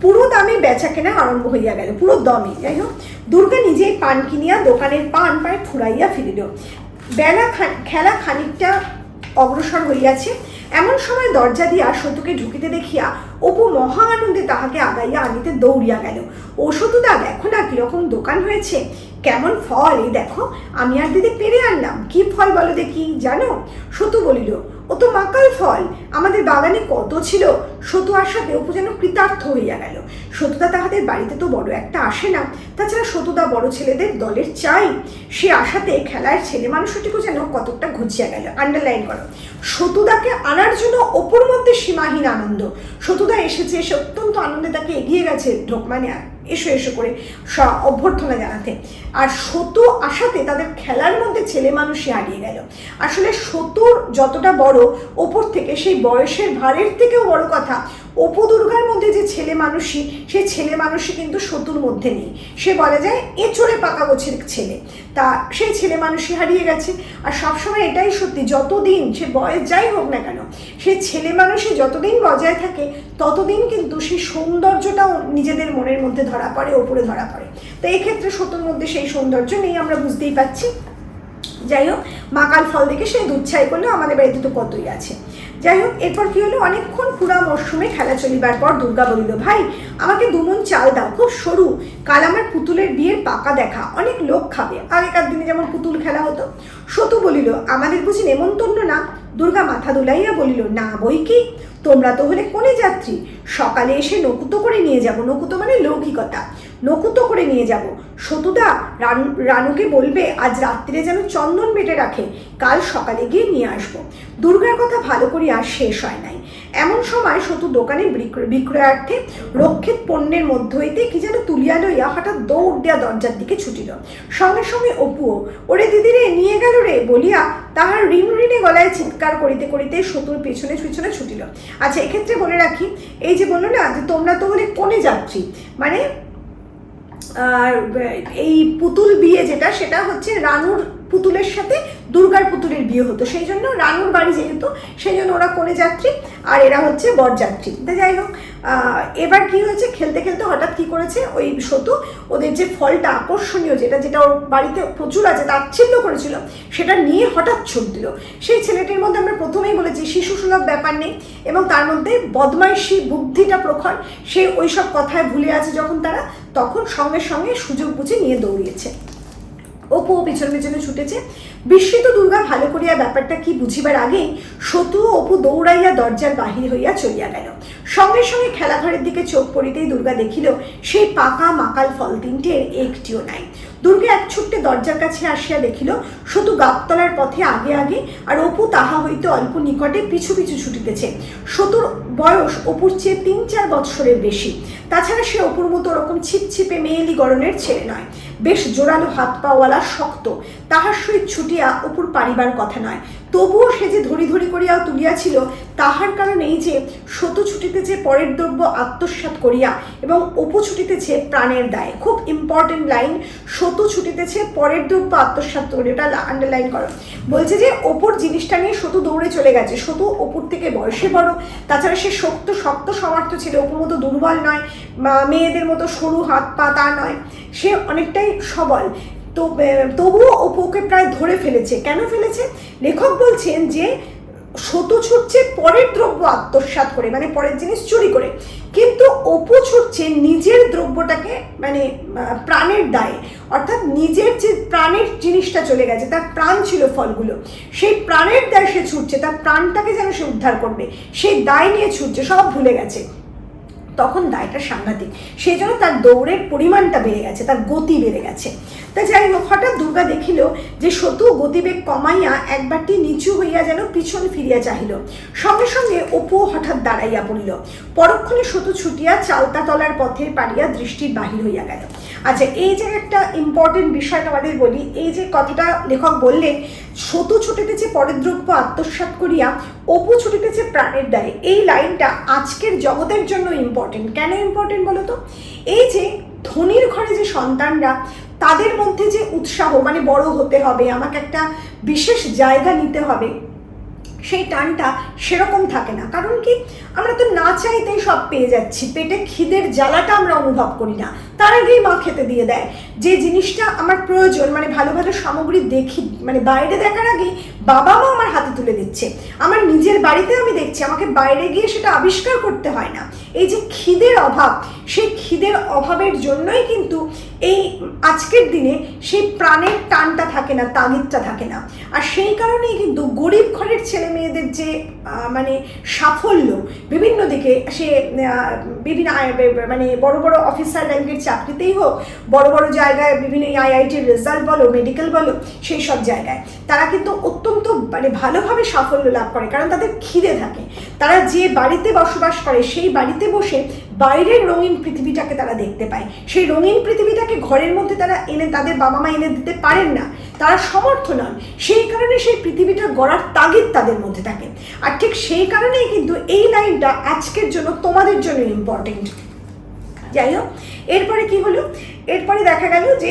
পুরো দামে বেচা কেনা আরম্ভ হইয়া গেল, পুরো দমে। যাই হোক, দুর্গা নিজেই পান কিনিয়া দোকানের পান প্রায় ফুরাইয়া ফিরিল। বেলা খেলা খানিকটা অগ্রসর হইয়াছে, এমন সময় দরজা দিয়া সতুকে ঢুকিতে দেখিয়া অপু মহা আনন্দে তাহাকে আগাইয়া আনিতে দৌড়িয়া গেল। ও সতুদা, দেখো না কিরকম দোকান হয়েছে, কেমন ফল, এই দেখো আমি আর দিদি পেরে আনলাম। কি ফল বলো দেখি, জানো? সতু বলিল, ও তো মাকাল ফল, আমাদের বাগানে কত ছিল। সতু আসাতে অপু যেন কৃতার্থ হইয়া গেল। সতুদা তাহাদের বাড়িতে তো বড় একটা আসে না, তাছাড়া সতুদা বড় ছেলেদের দলের চাই। সে আশাতে খেলার ছেলে মানুষটিকে যেন কতকটা ঘুচিয়া গেল। আন্ডারলাইন করো, সতুদাকে আনার জন্য অপুর মধ্যে সীমাহীন আনন্দ। সতুদা এসেছে, এসে অত্যন্ত আনন্দে তাকে এগিয়ে গেছে মানে এসো এসো করে অভ্যর্থনা জানাতে। আর সতু আসাতে তাদের খেলার মধ্যে ছেলে মানুষই হারিয়ে গেল। আসলে সতুর যতটা বড় অপুর থেকে, সেই বয়সের ভারের থেকেও বড় কথা, অপু দুর্গার মধ্যে যে ছেলে মানুষই, সেই ছেলে মানুষই কিন্তু সতুর মধ্যে নেই। সে বলা যায় এঁচড়ে পাকা গোছের ছেলে, তা সেই ছেলে মানুষই হারিয়ে গেছে। আর সবসময় এটাই সত্যি, যতদিন সে বয়স যাই হোক না কেন, সে ছেলে মানুষই যতদিন বজায় থাকে ততদিন কিন্তু সেই সৌন্দর্যটাও নিজেদের মনের মধ্যে ধরা পড়ে, ওপরে ধরা পড়ে। তো এই ক্ষেত্রে সতুর মধ্যে সেই সৌন্দর্য নেই, আমরা বুঝতেই পাচ্ছি। যাই হোক, মাকাল ফল দেখে সে দুচ্ছাই করলেও আমাদের বাড়িতে তো কতই আছে। যাই হোক, এরপর কি হলো, অনেকক্ষণ পুরা মরশুমে খেলা চলিবার পর দুর্গা বলিল, ভাই আমাকে 2 মণ চাল দাও, খুব সরু, কাল আমার পুতুলের বিয়ের পাকা দেখা, অনেক লোক খাবে, আগেকার দিনে যেমন পুতুল খেলা হতো। সতু বলিল, আমাদের বুঝি নেমন্তন্ন না? দুর্গা মাথা দুলাইয়া বলিল, না বই কি, তোমরা তো হলে কোনে যাত্রী, সকালে এসে নকুতো করে নিয়ে যাব। নকুতো মানে লৌকিকতা, নকুতো করে নিয়ে যাব। সতুদা রানুকে বলবে আজ রাত্রিরে যেন চন্দন বেটে রাখে, কাল সকালে গিয়ে নিয়ে আসবো। দুর্গার কথা ভালো করে আর শেষ হয় নাই। এমন সময় সতু দোকানে বিক্রয়ার্থে রক্ষিত পণ্যের মধ্য হইতে কি যেন তুলিয়া লইয়া হঠাৎ দৌড় দেয়া দরজার দিকে ছুটিল। সঙ্গে সঙ্গে অপুও, ওরে দিদিরে নিয়ে গেল রে বলিয়া তাহার ঋণে গলায় চিৎকার করিতে করিতে সতুর পেছনে পিছনে ছুটিল। আচ্ছা, এক্ষেত্রে বলে রাখি, এই যে বললো না যে তোমরা তো হলে কোনে যাত্রী, মানে এই পুতুল বিয়ে যেটা, সেটা হচ্ছে রানুর পুতুলের সাথে দুর্গার পুতুলের বিয়ে হতো, সেই জন্য রানুর বাড়ি যেহেতু, সেই জন্য ওরা কোনে যাত্রী আর এরা হচ্ছে বরযাত্রী। যাই হোক, এবার কি হয়েছে, খেলতে খেলতে হঠাৎ কি করেছে, ওই সতু ওদের যে ফলটা আকর্ষণীয়, যেটা ওর বাড়িতে প্রচুর আছে, তাচ্ছিল্য করেছিল, সেটা নিয়ে হঠাৎ ছুট দিল। সেই ছেলেটির মধ্যে আমরা প্রথমেই বলেছি শিশু সুলভ ব্যাপার নেই, এবং তার মধ্যে বদমাইশি বুদ্ধিটা প্রখর, সে ওই সব কথায় ভুলে আছে যখন তারা, তখন সঙ্গে সঙ্গে সুযোগ বুঝে নিয়ে দৌড়িয়েছে। অপু পিছনে পিছনে ছুটেছে। বিস্মিত দুর্গা ভালো করিয়া ব্যাপারটা কি বুঝিবার আগেই সতু ও অপু দৌড়াইয়া দরজার বাহির হইয়া চলিয়া গেল। সঙ্গে সঙ্গে খেলাঘরের দিকে চোখ পড়িতেই দুর্গা দেখিল সেই পাকা মাকাল ফল তিনটের একটিও নাই। দুর্গা এক ছুট্টে দরজার কাছে আসিয়া দেখিল সতু গাবতলার পথে আগে আগে, আর অপু তাহা হইতে অল্প নিকটে পিছু পিছু ছুটিতেছে। সতুর বয়স অপুর চেয়ে 3-4 বৎসরের বেশি। তাছাড়া সে অপুর মতো ওরকম ছিপছিপে মেয়েলি গড়নের ছেলে নয়, বেশ জোরালো হাত পাওয়ালা, শক্ত। তাহার সহিত ছুটিয়া অপুর পারিবার কথা নয়। তবুও সে যে ধরি ধরি করিয়াও তুলিয়াছিল, তাহার কারণ এই যে সতু ছুটিতেছে পরের দ্রব্য আত্মসাৎ করিয়া, এবং অপু ছুটিতেছে প্রাণের দায়ে। খুব ইম্পর্টেন্ট লাইন, সতু ছুটিতেছে পরের দ্রব্য আত্মসাৎ করে, এটা আন্ডারলাইন করো। বলছে যে অপুর জিনিসটা নিয়ে সতু দৌড়ে চলে গেছে। সতু অপুর থেকে বয়সে বড়, তাছাড়া সে শক্ত সমর্থ ছিল, অপুর মতো দুর্বল নয়, মেয়েদের মতো সরু হাত পা তা নয়, সে অনেকটাই সবল। তো তবুও অপুকে প্রায় ধরে ফেলেছে। কেন ফেলেছে? লেখক বলছেন যে সতু ছুটছে পরের দ্রব্য আত্মসাৎ করে, মানে পরের জিনিস চুরি করে, কিন্তু অপু ছুটছে নিজের দ্রব্যটাকে, মানে প্রাণের দায়ে, অর্থাৎ নিজের যে প্রাণের জিনিসটা চলে গেছে, তার প্রাণ ছিল ফলগুলো, সেই প্রাণের দায়ে সে ছুটছে, তার প্রাণটাকে যেন সে উদ্ধার করবে, সেই দায় নিয়ে ছুটছে, সব ভুলে গেছে। তখন দায়টা সাংঘাতিক, সেই জন্য তার দৌড়ের পরিমাণটা বেড়ে গেছে, তার গতি বেড়ে গেছে। তা যাই হোক, হঠাৎ দুর্গা দেখিল যে সতু গতিবেগ কমাইয়া একবারটি নিচু হইয়া যেন পিছন ফিরিয়া চাহিল। সঙ্গে সঙ্গে অপু হঠাৎ দাঁড়াইয়া পড়িল। পরক্ষণে সতু ছুটিয়া চালতা তলার পথের পাড়িয়া দৃষ্টির বাহির হইয়া গেল। আচ্ছা, এই যে একটা ইম্পর্টেন্ট বিষয় আমাদের বলি, এই যে কথাটা লেখক বললেন, সতু ছুটিতেছে পরের দ্রব্য আত্মসাৎ করিয়া, অপু ছুটিতেছে প্রাণের দায়ে, এই লাইনটা আজকের জগতের জন্য ইম্পর্টেন্ট। কেন ইম্পর্টেন্ট বলো তো? এই যে ধনীর ঘরে যে সন্তানরা, তাদের মধ্যে যে উৎসাহ, মানে বড় হতে হবে, আমাকে একটা বিশেষ জায়গা নিতে হবে, সেই টানটা সেরকম থাকে না। কারণ কি, আমরা তো না চাইতেই সব পেয়ে যাচ্ছি, পেটে খিদের জ্বালাটা আমরা অনুভব করি না, তার আগেই মা খেতে দিয়ে দেয়। যে জিনিসটা আমার প্রয়োজন, মানে ভালো ভালো সামগ্রী দেখি, মানে বাইরে দেখার আগেই বাবা মা আমার হাতে তুলে দিচ্ছে। আমার নিজের বাড়িতে আমি দেখছি, আমাকে বাইরে গিয়ে সেটা আবিষ্কার করতে হয় না। এই যে খিদের অভাব, সেই খিদের অভাবের জন্যই কিন্তু এই আজকের দিনে সেই প্রাণের টানটা থাকে না, তাগিদটা থাকে না। আর সেই কারণেই কিন্তু গরিব ঘরের ছেলে মেয়েদের যে মানে সাফল্য বিভিন্ন দিকে, সে বিভিন্ন মানে বড় বড় অফিসার র্যাঙ্কের চাকরিতেই হোক, বড় বড় জায়গায় বিভিন্ন আইআইটির রেজাল্ট বলো, মেডিকেল বলো, সেই সব জায়গায় তারা কিন্তু অত্যন্ত মানে ভালোভাবে সাফল্য লাভ করে, কারণ তাদের খিদে থাকে। তারা যে বাড়িতে বসবাস করে সেই বাড়িতে বসে বাইরের রঙিন পৃথিবীটাকে তারা দেখতে পায়। সেই রঙিন পৃথিবীটাকে ঘরের মধ্যে তারা এনে, তাদের বাবা মা এনে দিতে পারেন না, তারা সমর্থ নন। সেই কারণে সেই পৃথিবীটা গড়ার তাগিদ তাদের মধ্যে থাকে। আর ঠিক সেই কারণেই কিন্তু এই লাইনটা আজকের জন্য তোমাদের জন্য ইম্পর্টেন্ট। যাই হোক, এরপরে কি হলো? এরপরে দেখা গেল যে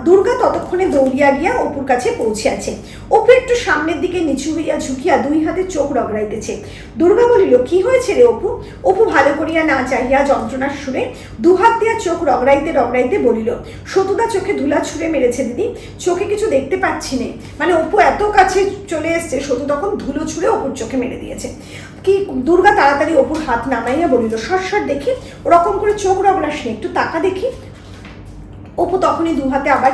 দুর্গা ততক্ষণে দৌড়িয়া গিয়া অপুর কাছে পৌঁছিয়াছে। অপু একটু সামনের দিকে নিচু হইয়া ঝুঁকিয়া দুই হাতে চোখ রগড়াইতেছে। দুর্গা বলিল, কি হয়েছে রে অপু? অপু ভালো করিয়া না চাহিয়া যন্ত্রণার সুরে দুহাত দিয়া চোখ রগড়াইতে রগড়াইতে বলিল, সতুদা চোখে ধুলা ছুঁড়ে মেরেছে দিদি, চোখে কিছু দেখতে পাচ্ছি নে। মানে অপু এত কাছে চলে এসছে, সতু তখন ধুলো ছুঁড়ে অপুর চোখে মেরে দিয়েছে। কি দুর্গা তাড়াতাড়ি অপুর হাত নামাইয়া বলিল, সর দেখি, ওরকম করে চোখ রগড়াস নে, একটু তাকা দেখি। অপু তখনই দুহাতে আবার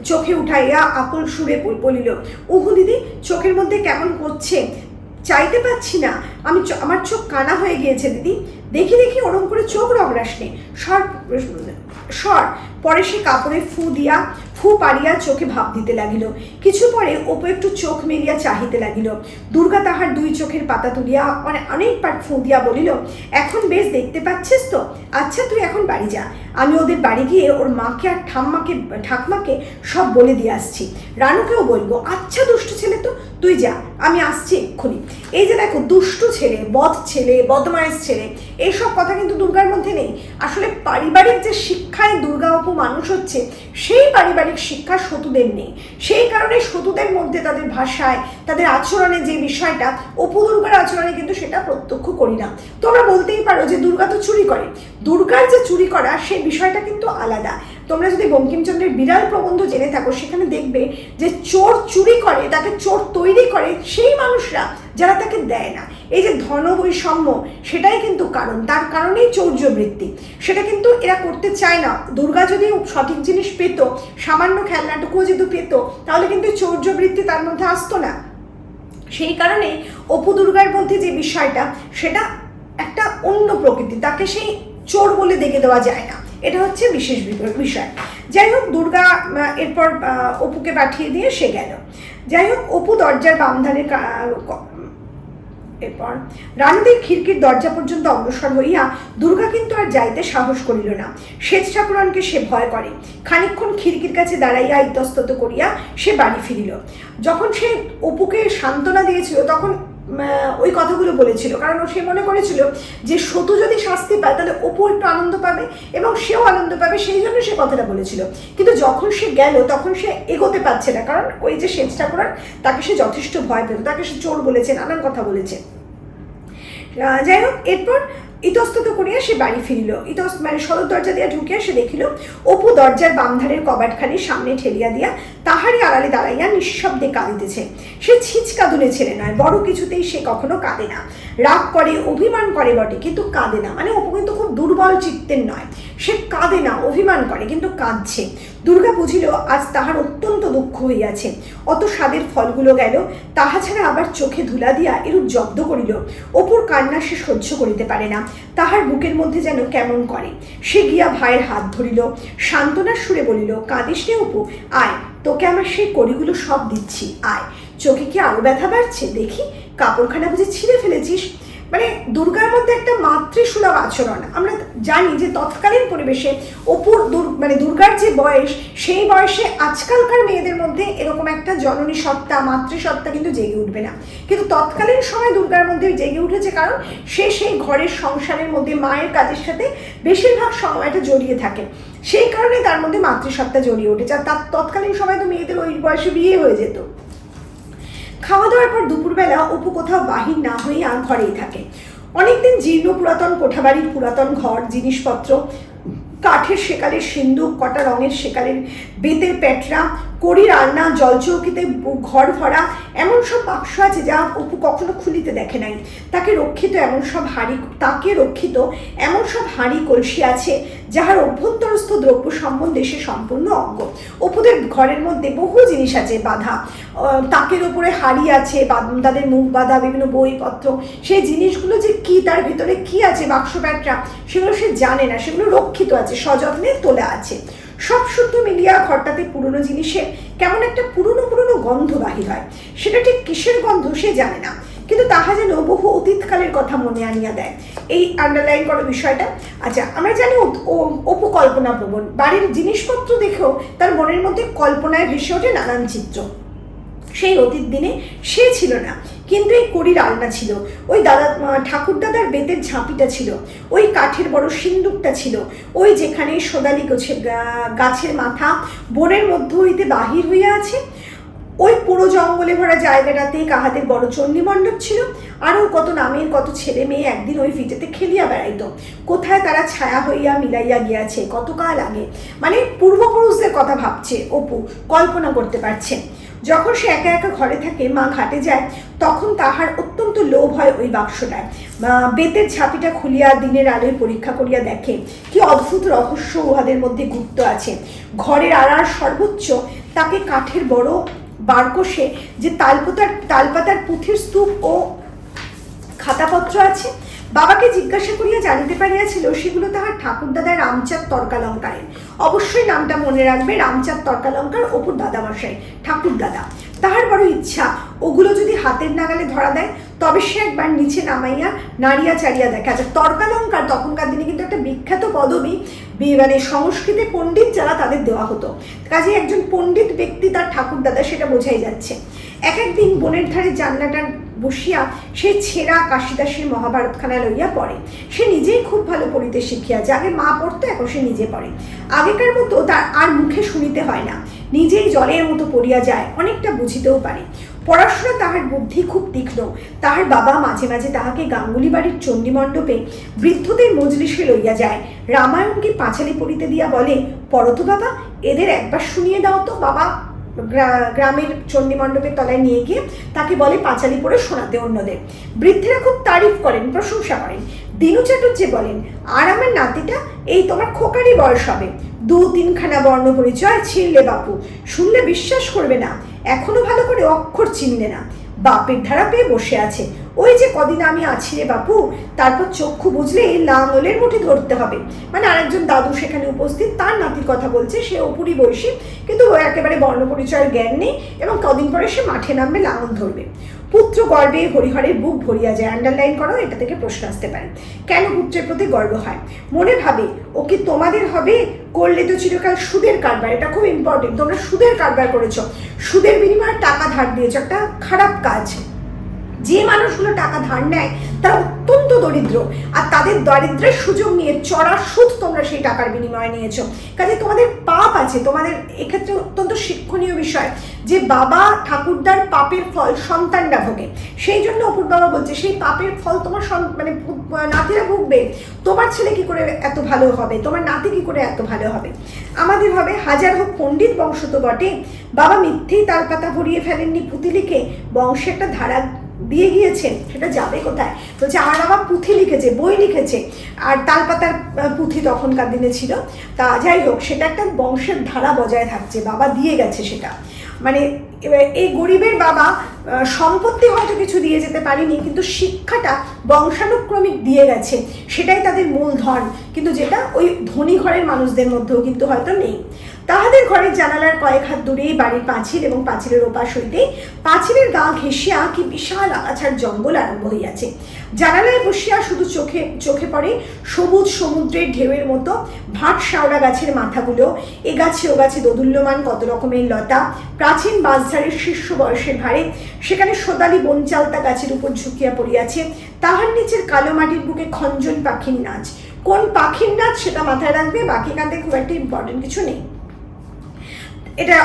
চোখে উঠাইয়া আকুল সুরে বলিল, ওহু দিদি, চোখের মধ্যে কেমন করছে, চাইতে পাচ্ছি না, আমার চোখ কানা হয়ে গিয়েছে দিদি, দেখি ওরম করে চোখ রগড়াস নে, সর। পরে সে কাপড়ে ফু পাড়িয়া চোখে ভাব দিতে লাগিল। কিছু পরে অপু একটু চোখ মেলিয়া চাহিতে লাগিল। দুর্গা তাহার দুই চোখের পাতা তুলিয়া অনেকবার ফু দিয়া বলিল, এখন বেশ দেখতে পাচ্ছিস তো? আচ্ছা তুই এখন বাড়ি যা, আমি ওদের বাড়ি গিয়ে ওর মাকে আর ঠাকমাকে সব বলে দিয়ে আসছি, রানুকেও বলবো। আচ্ছা দুষ্টু ছেলে, তো তুই যা, আমি আসছি এক্ষুনি। এই যে দেখো, দুষ্টু ছেলে, বদমাইশ ছেলে, এইসব কথা কিন্তু দুর্গার মধ্যে নেই। আসলে পারিবারিক যে শিক্ষায় দুর্গা অপু মানুষ হচ্ছে, সেই পারিবারিক শিক্ষা সতুদের নেই। সেই কারণে সতুদের মধ্যে তাদের ভাষায়, তাদের আচরণে যে বিষয়টা, অপু দুর্গার আচরণে কিন্তু সেটা প্রত্যক্ষ করি না। তোমরা বলতেই পারো যে দুর্গা তো চুরি করে, দুর্গার যে চুরি করা সেই বিষয়টা কিন্তু আলাদা। তোমরা যদি বঙ্কিমচন্দ্রের বিড়াল প্রবন্ধ জেনে থাকো, সেখানে দেখবে যে চোর চুরি করে, তাকে চোর তৈরি করে সেই মানুষরা যারা তাকে দেয় না। এই যে ধন বৈষম্য, সেটাই কিন্তু কারণ, তার কারণেই চৌর্যবৃত্তি। সেটা কিন্তু এরা করতে চায় না। দুর্গা যদি সঠিক জিনিস পেত, সামান্য খেলনাটুকুও যদি পেত, তাহলে কিন্তু চৌর্যবৃত্তি তার মধ্যে আসতো না। সেই কারণে অপু দুর্গার মধ্যে যে বিষয়টা, সেটা একটা অন্য প্রকৃতি, তাকে সেই চোর বলে দেখে দেওয়া যায় না, এটা হচ্ছে বিশেষ বিষয়। যাই হোক, দুর্গা এরপর অপুকে পাঠিয়ে দিয়ে সে গেল। যাই হোক, অপু দরজার বাম ধারে, এরপর রানুদের খিড়কির দরজা পর্যন্ত অগ্রসর হইয়া দুর্গা কিন্তু আর যাইতে সাহস করিল না। সেচ ঠাকুরানকে সে ভয় করে। খানিকক্ষণ খিড়কির কাছে দাঁড়াইয়া ইতস্তত করিয়া সে বাড়ি ফিরিল। যখন সে অপুকে সান্ত্বনা দিয়েছিল, তখন ওই কথাগুলো বলেছিল, কারণ সে মনে করেছিল যে সতু যদি শাস্তি পায় তাহলে অপু একটু আনন্দ পাবে এবং সেও আনন্দ পাবে, সেই জন্য সে কথাটা বলেছিল। কিন্তু যখন সে গেল, তখন সে এগোতে পারছে না, কারণ ওই যে সেচ ঠাকুরান, তাকে সে যথেষ্ট ভয় পেত, তাকে সে চোর বলেছে, নানান কথা বলেছে। যাই হোক, এরপর ইতস্তত করিয়া সে বাড়ি ফিরিল। মানে সদর দরজা দিয়া ঢুকিয়া সে দেখিল অপু দরজার বামধারের কবাটখানি সামনে ঠেলিয়া দিয়া তাহারই আড়ালে দাঁড়াইয়া নিঃশব্দে কাঁদিতেছে। সে ছিচকাঁদুনে ছেলে নয়, বড় কিছুতেই সে কখনো কাঁদে না। রাগ করে, অভিমান করে বটে, কিন্তু কাঁদে না। মানে অপু কিন্তু খুব দুর্বল চিত্তের নয়, সে কাঁদে না, অভিমান করে, কিন্তু কাঁদছে। দুর্গা বুঝিল আজ তাহার অত্যন্ত দুঃখ হইয়াছে। অত স্বাদের ফলগুলো গেল, তাহা ছাড়া আবার চোখে ধুলা দিয়া এরূপ জব্দ করিল। অপুর কান্না সে সহ্য করিতে পারে না, তাহার বুকের মধ্যে যেন কেমন করে। সে গিয়া ভাইয়ের হাত ধরিল, সান্ত্বনার সুরে বলিল, কাঁদিস নে অপু, আয়, তোকে আমার সেই কড়িগুলো সব দিচ্ছি, আয়। চোখে কি আরো ব্যথা বাড়ছে দেখি? কাপড়খানা বুঝে ছিঁড়ে ফেলেছিস? মানে দুর্গার মধ্যে একটা মাতৃসুলভ আচরণ। আমরা জানি যে তৎকালীন পরিবেশে অপুর মানে দুর্গার যে বয়স, সেই বয়সে আজকালকার মেয়েদের মধ্যে এরকম একটা জননী সত্তা, মাতৃসত্তা কিন্তু জেগে উঠবে না, কিন্তু তৎকালীন সময় দুর্গার মধ্যে জেগে উঠেছে, কারণ সে সেই ঘরের সংসারের মধ্যে মায়ের কাজের সাথে বেশিরভাগ সময়টা জড়িয়ে থাকে, সেই কারণে তার মধ্যে মাতৃসত্তা জড়িয়ে উঠেছে। আর তার তৎকালীন সময় তো মেয়েদের ওই বয়সে বিয়ে হয়ে যেত। খাওয়া দাওয়ার পর দুপুরবেলা অপু কোথাও বাহির না হয়ে আর ঘরেই থাকে। অনেকদিন জীর্ণ পুরাতন কোঠাবাড়ির পুরাতন ঘর, জিনিসপত্র, কাঠের সেকালের সিন্দুক, কটা রঙের সেকালের বেতের প্যাটরা, কড়ির আলনা, জলচৌকিতে ঘর ভরা এমন সব বাক্স আছে যা অপু কখনো খুলিতে দেখে নাই। তাকে রক্ষিত এমন সব হাঁড়ি কলসি আছে যাহার অভ্যন্তরস্থ দ্রব্য সম্বন্ধে সে সম্পূর্ণ অজ্ঞ। অপুদের ঘরের মধ্যে বহু জিনিস আছে বাঁধা, তাকের ওপরে হাঁড়ি আছে, তাদের মুখ বাঁধা বিভিন্ন বইপত্র, সেই জিনিসগুলো যে কি, তার ভিতরে কি আছে বাক্স প্যাটরা, সেগুলো সে জানে না, সেগুলো রক্ষিত আছে, সযত্নে তোলা আছে। সব শুদ্ধ মিলিয়া ঘরটাতে পুরনো জিনিসের কেমন একটা পুরনো গন্ধ বাহির হয়। সেটা ঠিক কিসের গন্ধ সে জানে না, কিন্তু তাহা যেন বহু অতীতকালের কথা মনে আনিয়া দেয়। এই আন্ডারলাইন করা বিষয়টা। আচ্ছা, আমরা জানি অপু কল্পনা প্রবণ, বাড়ির জিনিসপত্র দেখেও তার মনের মধ্যে কল্পনায় ভেসে ওঠে নানান চিত্র। সেই অতীত দিনে সে ছিল না, কিন্তু এই কড়ির আলনা ছিল, ওই ঠাকুর দাদার বেতের ঝাঁপিটা ছিল, ওই কাঠের বড় সিন্দুকটা ছিল, ওই যেখানে সোদালি গাছের মাথা বনের মধ্য হইতে বাহির হইয়া আছে, ওই পুরো জঙ্গলে ভরা জায়গাটাতে কাহাদের বড় চণ্ডী মণ্ডপ ছিল। আরও কত নামের কত ছেলে মেয়ে একদিন ওই ফিটেতে খেলিয়া বেড়াইত, কোথায় তারা ছায়া হইয়া মিলাইয়া গিয়াছে কতকাল আগে। মানে পূর্বপুরুষদের কথা ভাবছে অপু, কল্পনা করতে পারছে। যখন সে একা একা ঘরে থাকে, মা ঘাটে যায়, তখন তাহার অত্যন্ত লোভ হয় ওই বাক্সটায়। বেতের ঝাঁপিটা খুলিয়া দিনের আলোয় পরীক্ষা করিয়া দেখে কি অদ্ভুত রহস্য উহাদের মধ্যে গুপ্ত আছে। ঘরের আড়ার সর্বোচ্চ তাকে কাঠের বড় বারকোষে যে তালপাতার পুঁথির স্তূপ ও খাতাপত্র আছে, বাবাকে জিজ্ঞাসা করিয়া জানিতে পারিয়াছিল সেগুলো তাহার ঠাকুরদাদা রামচাঁদ তর্কালঙ্কারের। অবশ্যই নামটা মনে রাখবে, রামচাঁদ তর্কালঙ্কার অপুর দাদামশাই, ঠাকুরদাদা। তাহার বড় ইচ্ছা ওগুলো যদি হাতের নাগালে ধরা দেয় তবে সে একবার নিচে নামাইয়া নাড়িয়া চাড়িয়া দেখে। আচ্ছা, তর্কালঙ্কার তখনকার দিনে কিন্তু একটা বিখ্যাত পদবী, মানে সংস্কৃতে পণ্ডিত যারা তাদের দেওয়া হতো, কাজে একজন পণ্ডিত ব্যক্তি তার ঠাকুরদাদা, সেটা বোঝাই যাচ্ছে। এক একদিন বনের ধারে জানলাটার বসিয়া সেই ছেঁড়া কাশিদাসের মহাভারতখানা লইয়া পড়ে। সে নিজেই খুব ভালো পড়িতে শিখিয়াছে, আগে মা পড়তো, এখন সে নিজে পড়ে। আগেকার মতো তার আর মুখে শুনিতে হয় না, নিজেই জলের মতো পড়িয়া যায়, অনেকটা বুঝিতেও পারে। পড়াশোনা তাহার বুদ্ধি খুব তীক্ষ্ণ। তাহার বাবা মাঝে মাঝে তাহাকে গাঙ্গুলি বাড়ির চণ্ডীমণ্ডপে বৃদ্ধদের মজলিসে লইয়া যায়, রামায়ণকে পাঁচালি পড়িতে দিয়া বলে, পড়ো তো বাবা, এদের একবার শুনিয়ে দাও তো। বাবা গ্রামের চণ্ডীমণ্ডপের তলায় নিয়ে গিয়ে তাকে বলে পাঁচালি পড়ে শোনাতে অন্যদের। বৃদ্ধেরা খুব তারিফ করেন, প্রশংসা করেন। দিনু চাটুর্যে বলেন, আর আমার নাতিটা এই তোমার খোকারই বয়স হবে, 2-3খানা বর্ণ পরিচয় ছিঁড়লে বাপু, শুনলে বিশ্বাস করবে না, এখনো ভালো করে অক্ষর চিনলে না। বাপের ধারা পেয়ে বসে আছে, ওই যে কদিন আমি আছি রে বাপু, তারপর চক্ষু বুঝলে লাঙলের মুঠি ধরতে হবে। মানে আরেকজন দাদু সেখানে উপস্থিত, তার নাতির কথা বলছে, সে অপুরই বয়সী, কিন্তু ও একেবারে বর্ণ পরিচয়ের জ্ঞান নেই, এবং কদিন পরে সে মাঠে নামবে, লাঙল ধরবে। পুত্র গর্বে হরিহরের বুক ভরিয়া যায়। আন্ডারলাইন করো, এটা থেকে প্রশ্ন আসতে পারে। কেন পুত্রের প্রতি গর্ব হয়? মনে ভাবে ও কি তোমাদের হবে? করলে তো চিরকাল সুদের কারবার, এটা খুব ইম্পর্টেন্ট। তোমরা সুদের কারবার করেছো, সুদের বিনিময়ে টাকা ধার দিয়েছো, একটা খারাপ কাজ। যে মানুষগুলো টাকা ধার নেয় তারা অত্যন্ত দরিদ্র, আর তাদের দারিদ্রের সুযোগ নিয়ে চড়া সুদ তোমরা সেই টাকার বিনিময়ে নিয়েছো। কাজে তোমাদের পাপ আছে। তোমাদের এক্ষেত্রে অত্যন্ত শিক্ষণীয় বিষয় যে বাবা ঠাকুরদার পাপের ফল সন্তানরা ভোগে। সেই জন্য অপুর বাবা বলছে সেই পাপের ফল তোমার মানে নাতিরা ভুগবে। তোমার ছেলে কি করে এত ভালো হবে, তোমার নাতি কি করে এত ভালো হবে। আমাদের হবে, হাজার হোক পণ্ডিত বংশ তো বটে, বাবা মিথ্যেই তালপাতা ভরিয়ে ফেলেননি পুঁথি লিখে, বংশে একটা ধারা দিয়ে গিয়েছেন, সেটা যাবে কোথায়? বলছে আমার বাবা পুঁথি লিখেছে, বই লিখেছে, আর তালপাতার পুঁথি তখনকার দিনে ছিল। তা যাই হোক, সেটা একটা বংশের ধারা বজায় থাকছে, বাবা দিয়ে গেছে সেটা। মানে এই গরিবের বাবা সম্পত্তি হয়তো কিছু দিয়ে যেতে পারেনি, কিন্তু শিক্ষাটা বংশানুক্রমিক দিয়ে গেছে, সেটাই তাদের মূলধন, কিন্তু যেটা ওই ধনী ঘরের মানুষদের মধ্যেও কিন্তু হয়তো নেই। তাহাদের ঘরের জানালার কয়েক হাত দূরেই বাড়ির পাঁচিল, এবং পাঁচিলের ওপাশ হইতেই পাঁচিলের গা ঘেঁষিয়া কি বিশাল আগাছার জঙ্গল আরম্ভ হইয়াছে। জানালায় বসিয়া শুধু চোখে পড়ে সবুজ সমুদ্রের ঢেউয়ের মতো ভাট শাওড়া গাছের মাথাগুলো, এ গাছে ও গাছে দোদুল্যমান কত রকমের লতা, প্রাচীন বাঁশঝাড়ের শীর্ষ বয়সের ভারে সেখানে সোদালি বনচালতা গাছের উপর ঝুঁকিয়া পড়িয়াছে। তাহার নিচের কালো মাটির বুকে খঞ্জন পাখির নাচ। কোন পাখির নাচ সেটা মাথায় রাখবে, বাকি কাঁধে খুব একটা ইম্পর্টেন্ট কিছু নেই, এটা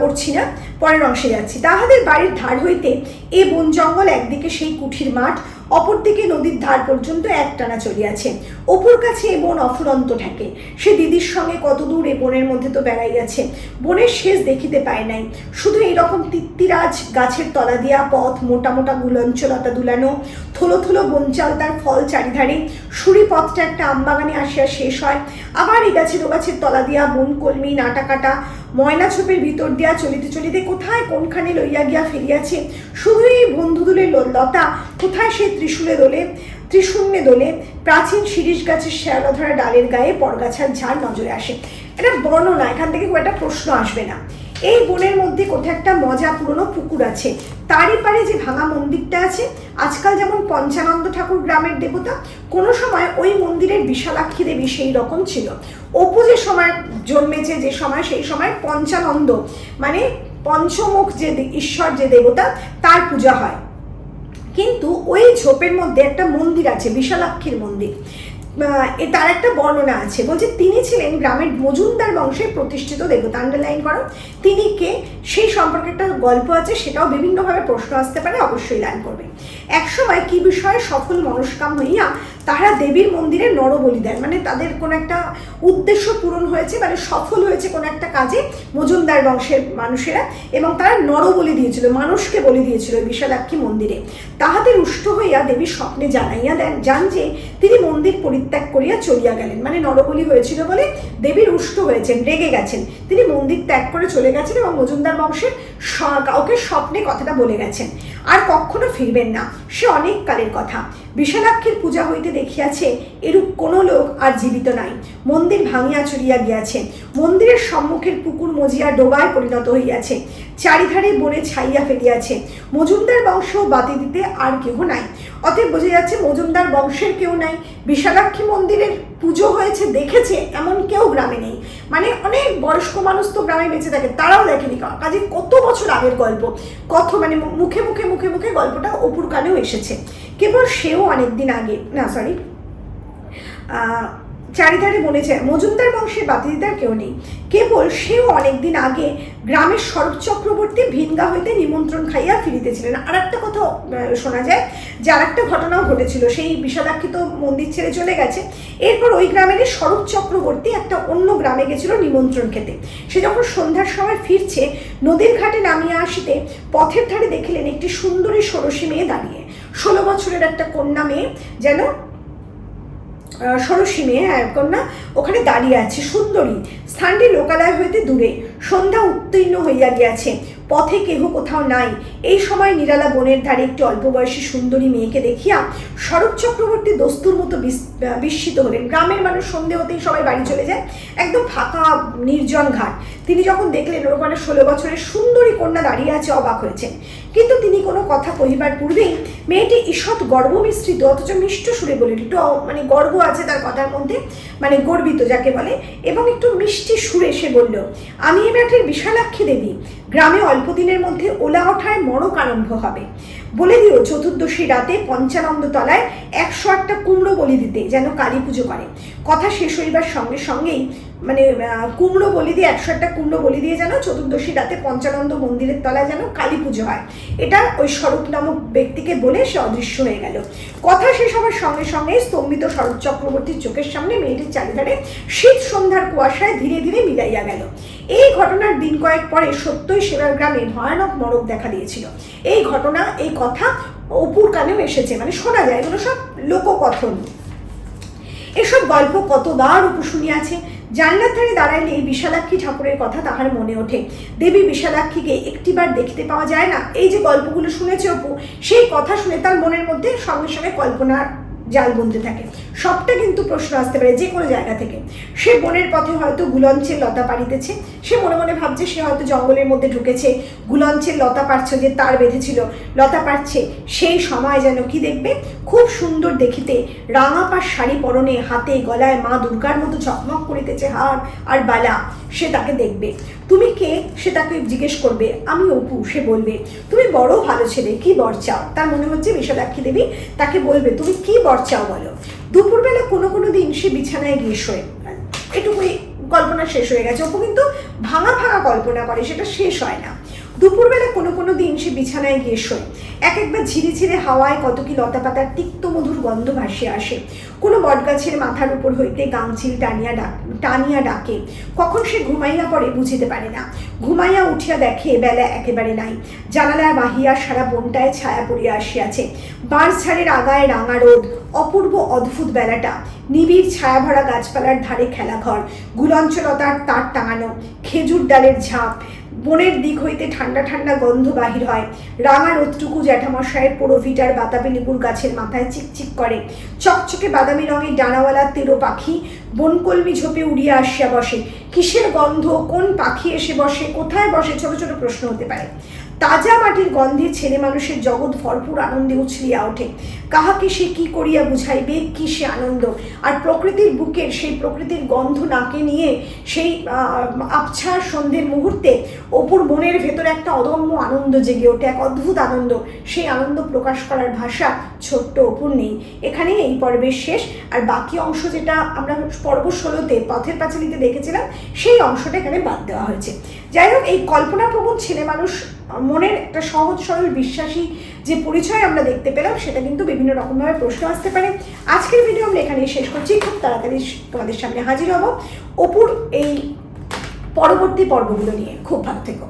পড়ছি না, পরের অংশে যাচ্ছি। তাহাদের বাড়ির ধার হইতে এ বন জঙ্গল, একদিকে সেই কুঠির মাঠ, অপরদিকে নদীর ধার পর্যন্ত একটানা চলিয়াছে। অপুর কাছে এ বন অফুরন্ত ঠেকে। সে দিদির সঙ্গে কত দূর এ বনের মধ্যে তো বেড়াইয়াছে, বনের শেষ দেখিতে পায় নাই। শুধু এইরকম তিত্তিরাজ গাছের তলা দিয়া পথ, মোটা মোটা গুলঞ্চলতা দুলানো, থলো থলো বনচাল তার ফল চারিধারে, সুরি পথটা একটা আমবাগানে আসিয়া শেষ হয়। আবার এই গাছের ও গাছের তলা দিয়া বন কলমি, নাটা কাটা, ময়না ছোপের ভিতর দিয়া চলিতে চলিতে কোথায় কোনখানে লইয়া গিয়া ফিরিয়াছে। শুধু এই বন্ধুদুলের লতা, কোথায় সে ত্রিশূন্যে দোলে, প্রাচীন শিরিষ গাছের শ্যাওলা ধরা ডালের গায়ে পরগাছার ঝাড় নজরে আসে। এটা বর্ণনা, এখান থেকে খুব একটা প্রশ্ন আসবে না। এই বনের মধ্যে কোথায় একটা মজা পুরনো পুকুর আছে, তারই পারে যে ভাঙা মন্দিরটা আছে। আজকাল যেমন পঞ্চানন্দ ঠাকুর গ্রামের দেবতা, কোনো সময় ওই মন্দিরের বিশালাক্ষী দেবী সেই রকম ছিল। অপু যে সময় জন্মেছে, যে সময়, সেই সময় পঞ্চানন্দ মানে পঞ্চমুখ যে ঈশ্বর, যে দেবতা, তার পূজা হয়। কিন্তু ওই ঝোপের মধ্যে একটা মন্দির আছে, বিশালাক্ষীর মন্দির। তার একটা বর্ণনা আছে, বলছে তিনি ছিলেন গ্রামের মজুমদার বংশের প্রতিষ্ঠিত দেবতা। আন্ডারলাইন করো, তিনি কে, সেই সম্পর্কে একটা গল্প আছে, সেটাও বিভিন্নভাবে প্রশ্ন আসতে পারে, অবশ্যই লাইন করবে। একসময় কি বিষয়ে সফল মনস্কাম হইয়া তাহারা দেবীর মন্দিরে নরবলি দেন, মানে তাদের কোনো একটা উদ্দেশ্য পূরণ হয়েছে, মানে সফল হয়েছে কোনো একটা কাজে মজুমদার বংশের মানুষেরা, এবং তারা নরবলি দিয়েছিল, মানুষকে বলি দিয়েছিল ওই বিশালাক্ষী মন্দিরে। তাহাদের রুষ্ট হইয়া দেবী স্বপ্নে জানাইয়া যান যে তিনি মন্দির পরিত্যাগ করিয়া চলিয়া গেলেন, মানে নরবলি হয়েছিল বলে দেবী রুষ্ট হয়েছেন, রেগে গেছেন, তিনি মন্দির ত্যাগ করে চলে গেছেন, এবং মজুমদার বংশের কাউকে স্বপ্নে কথাটা বলে গেছেন, আর কখনো ফিরবেন না। সে অনেক কালের কথা। বিশালাক্ষীর পূজা হইতে দেখিয়াছে এরূপ কোনো লোক আর জীবিত নাই। মন্দির ভাঙিয়া চুরিয়া গিয়াছে, মন্দিরের সম্মুখের পুকুর মজিয়া ডোবায় পরিণত হইয়াছে, চারিধারে বনে ছাইয়া ফেলিয়াছে। মজুমদার বংশ বাতি দিতে আর কেহ নাই। অতএব বোঝা যাচ্ছে মজুমদার বংশের কেউ নাই। বিশালাক্ষী মন্দিরের পুজো হয়েছে দেখেছে এমন কেউ গ্রামে নেই, মানে অনেক বয়স্ক মানুষ তো গ্রামে বেঁচে থাকে, তারাও দেখেনি। কাজে কত বছর আগের গল্প, কত মানে মুখে মুখে মুখে মুখে গল্পটা অপুর কানেও এসেছে। কেবল সেও অনেকদিন আগে, না সরি, চারিধারে বনেছে মজুমদার বংশের বাতিদার কেউ নেই, কেবল সেও অনেকদিন আগে গ্রামের শরৎ চক্রবর্তী ভিনগা হইতে নিমন্ত্রণ খাইয়া ফিরিতেছিলেন। আর একটা কথা শোনা যায় যে আর একটা ঘটনাও ঘটেছিল, সেই বিশালাক্ষী তো মন্দির ছেড়ে চলে গেছে, এরপর ওই গ্রামের শরৎ চক্রবর্তী একটা অন্য গ্রামে গেছিল নিমন্ত্রণ খেতে। সে যখন সন্ধ্যার সময় ফিরছে, নদীর ঘাটে নামিয়া আসিতে পথের ধারে দেখিলেন একটি সুন্দরী ষোড়শী মেয়ে দাঁড়িয়ে। 16 বছরের একটা কন্যা মেয়ে, যেন ষোড়শী মেয়ে কন্যা, ওখানে দাঁড়িয়ে আছে, সুন্দরী। স্থানটি লোকালয় হইতে দূরে, সন্ধ্যা উত্তীর্ণ হইয়া গিয়াছে, পথে কেহ কোথাও নাই। এই সময় নিরালা বনের ধারে একটি অল্প বয়সী সুন্দরী মেয়েকে দেখিয়া শরৎ চক্রবর্তী দস্তুর মতো বিস্মিত হলেন। গ্রামের মানুষ সন্ধে হতেই সবাই বাড়ি চলে যায়, একদম ফাঁকা নির্জন ঘাট। তিনি যখন দেখলেন ওখানে 16 বছরের সুন্দরী কন্যা দাঁড়িয়ে আছে, অবাক হয়েছেন। কিন্তু তিনি কোনো কথা কহিবার পূর্বেই মেয়েটি ঈষৎ গর্ব মিশ্রিত অথচ মিষ্ট সুরে বলে, একটু মানে গর্ব আছে তার কথার মধ্যে, মানে গর্বিত যাকে বলে, এবং একটু মিষ্টি সুরে সে বলল, আমি এ মাঠের বিশালাক্ষী দেবী। গ্রামে অল্প দিনের মধ্যে ওলা ওঠায় মড়ক আরম্ভ হবে। বলে দিও চতুর্দশী রাতে পঞ্চানন্দ তলায় 108টা কুমড়ো বলি দিতে, যেন কালী পুজো করে। কথা শেষ হইবার সঙ্গে সঙ্গেই মানে কুমড়ো বলি দিয়ে 108টা কুমড়ো বলি দিয়ে যেন চতুর্দশী রাতে পঞ্চানন্দ মন্দিরের তলায় যেন কালী পুজো হয়। এটা ওই শরৎ নামক ব্যক্তিকে বলে সে অদৃশ্য হয়ে গেল। কথা শেষ হওয়ার সঙ্গে সঙ্গে স্তম্ভিত শরৎ চক্রবর্তীর চোখের সামনে মেয়েটির চারিধারে শীত সন্ধ্যার কুয়াশায় ধীরে ধীরে মিলাইয়া গেল। এই ঘটনার দিন কয়েক পরে সত্যই সেবার গ্রামে ভয়ানক মড়ক দেখা দিয়েছিল। এই ঘটনা, এই কথা অপুর কানেও এসেছে, মানে শোনা যায়, এগুলো সব লোককথন। এসব গল্প কতবার অপু শুনিয়াছে। জানলার ধারে দাঁড়াইলে এই বিশালাক্ষী ঠাকুরের কথা তাহার মনে ওঠে। দেবী বিশালাক্ষীকে একটিবার দেখতে পাওয়া যায় না। এই যে গল্পগুলো শুনেছে অপু, সেই কথা শুনে তার মনের মধ্যে সঙ্গে সঙ্গে কল্পনা জাল বুনতে থাকে। সবটা কিন্তু প্রশ্ন আসতে পারে যে কোনো জায়গা থেকে। সে বনের পথে হয়তো গুলঞ্চের লতা পাড়িতেছে, সে মনে মনে ভাবছে সে হয়তো জঙ্গলের মধ্যে ঢুকেছে, গুলঞ্চের লতা পাড়ছে, যে তার বেঁধেছিল লতা পাড়ছে। সেই সময় যেন কি দেখবে, খুব সুন্দর দেখিতে রাঙাপাড় শাড়ি পরনে, হাতে গলায় মা দুর্গার মতো ঝকমক করিতেছে হার আর বালা, সে তাকে দেখবে। তুমি কে, সে তাকে জিজ্ঞেস করবে। আমি অপু, সে বলবে। তুমি বড় ভালো ছেলে, কি বর চাও? তার মনে হচ্ছে বিশালাক্ষী দেবী তাকে বলবে তুমি কি বর চাও বলো। দুপুরবেলা কোনো কোনো দিন সে বিছানায় গিয়ে শোয়। এটুকুই কল্পনা শেষ হয়ে গেছে। অপু কিন্তু ভাঙা ভাঙা কল্পনা করে, সেটা শেষ হয় না। দুপুরবেলা কোনো কোনো দিন সে বিছানায় গিয়ে শোয়। এক একবার ঝিরিঝিরে হাওয়ায় কত কি লতা পাতার তিক্ত মধুর গন্ধ ভাসিয়ে আসে। কোনো বটগাছের মাথার উপর হইতে গাংচিল টানিয়া ডাকে। কখন সে ঘুমাইয়া পড়ে বুঝিতে পারে না। ঘুমাইয়া উঠিয়া দেখে বেলা একেবারে নাই। জানালায় বাহিয়া সারা বনটায় ছায়া পড়িয়া আসিয়াছে। বাঁশঝাড়ের আগায় রাঙা রোদ, অপূর্ব অদ্ভুত বেলাটা। নিবিড় ছায়া ভরা গাছপালার ধারে খেলাঘর, গুলঞ্চলতার তার টাঙানো, খেজুর ডালের ঝাঁপ। বনের দিক হইতে ঠান্ডা ঠান্ডা গন্ধ বাহির হয়। রাঙা রোদটুকু জ্যাঠামশায়ের পোড়ো ভিটার বাতাবি লেবুর গাছের মাথায় চিকচিক করে। চকচকে বাদামি রঙের ডানাওয়ালা তেরো পাখি বনকলমি ঝোপে উড়িয়া আসিয়া বসে। কিসের গন্ধ, কোন পাখি এসে বসে, কোথায় বসে, ছোট ছোট প্রশ্ন হতে পারে। তাজা মাটির গন্ধে ছেলে মানুষের জগৎ ভরপুর আনন্দে উছলিয়া ওঠে। কাহাকে সে কি করিয়া বুঝাইবে, কি সে আনন্দ। আর প্রকৃতির বুকের সেই প্রকৃতির গন্ধ নাকে নিয়ে সেই আবছা সন্ধ্যের মুহূর্তে অপুর মনের ভেতরে একটা অদম্য আনন্দ জেগে ওঠে, এক অদ্ভুত আনন্দ। সেই আনন্দ প্রকাশ করার ভাষা ছোট্ট অপুর নেই। এখানেই এই পর্বের শেষ। আর বাকি অংশ যেটা আমরা পর্ব 16-তে পথের পাঁচালীতে দেখেছিলাম, সেই অংশটা এখানে বাদ দেওয়া হয়েছে। যাই হোক, এই কল্পনাপ্রবণ ছেলে মানুষ মনের একটা সহজ সরল বিশ্বাসী যে পরিচয় আমরা দেখতে পেলাম, সেটা কিন্তু বিভিন্ন রকমভাবে প্রশ্ন আসতে পারে। আজকের ভিডিও আমরা এখানেই শেষ করছি। খুব তাড়াতাড়ি তোমাদের সামনে হাজির হব অপুর এই পরবর্তী পর্বগুলো নিয়ে। খুব ভালো থেকো।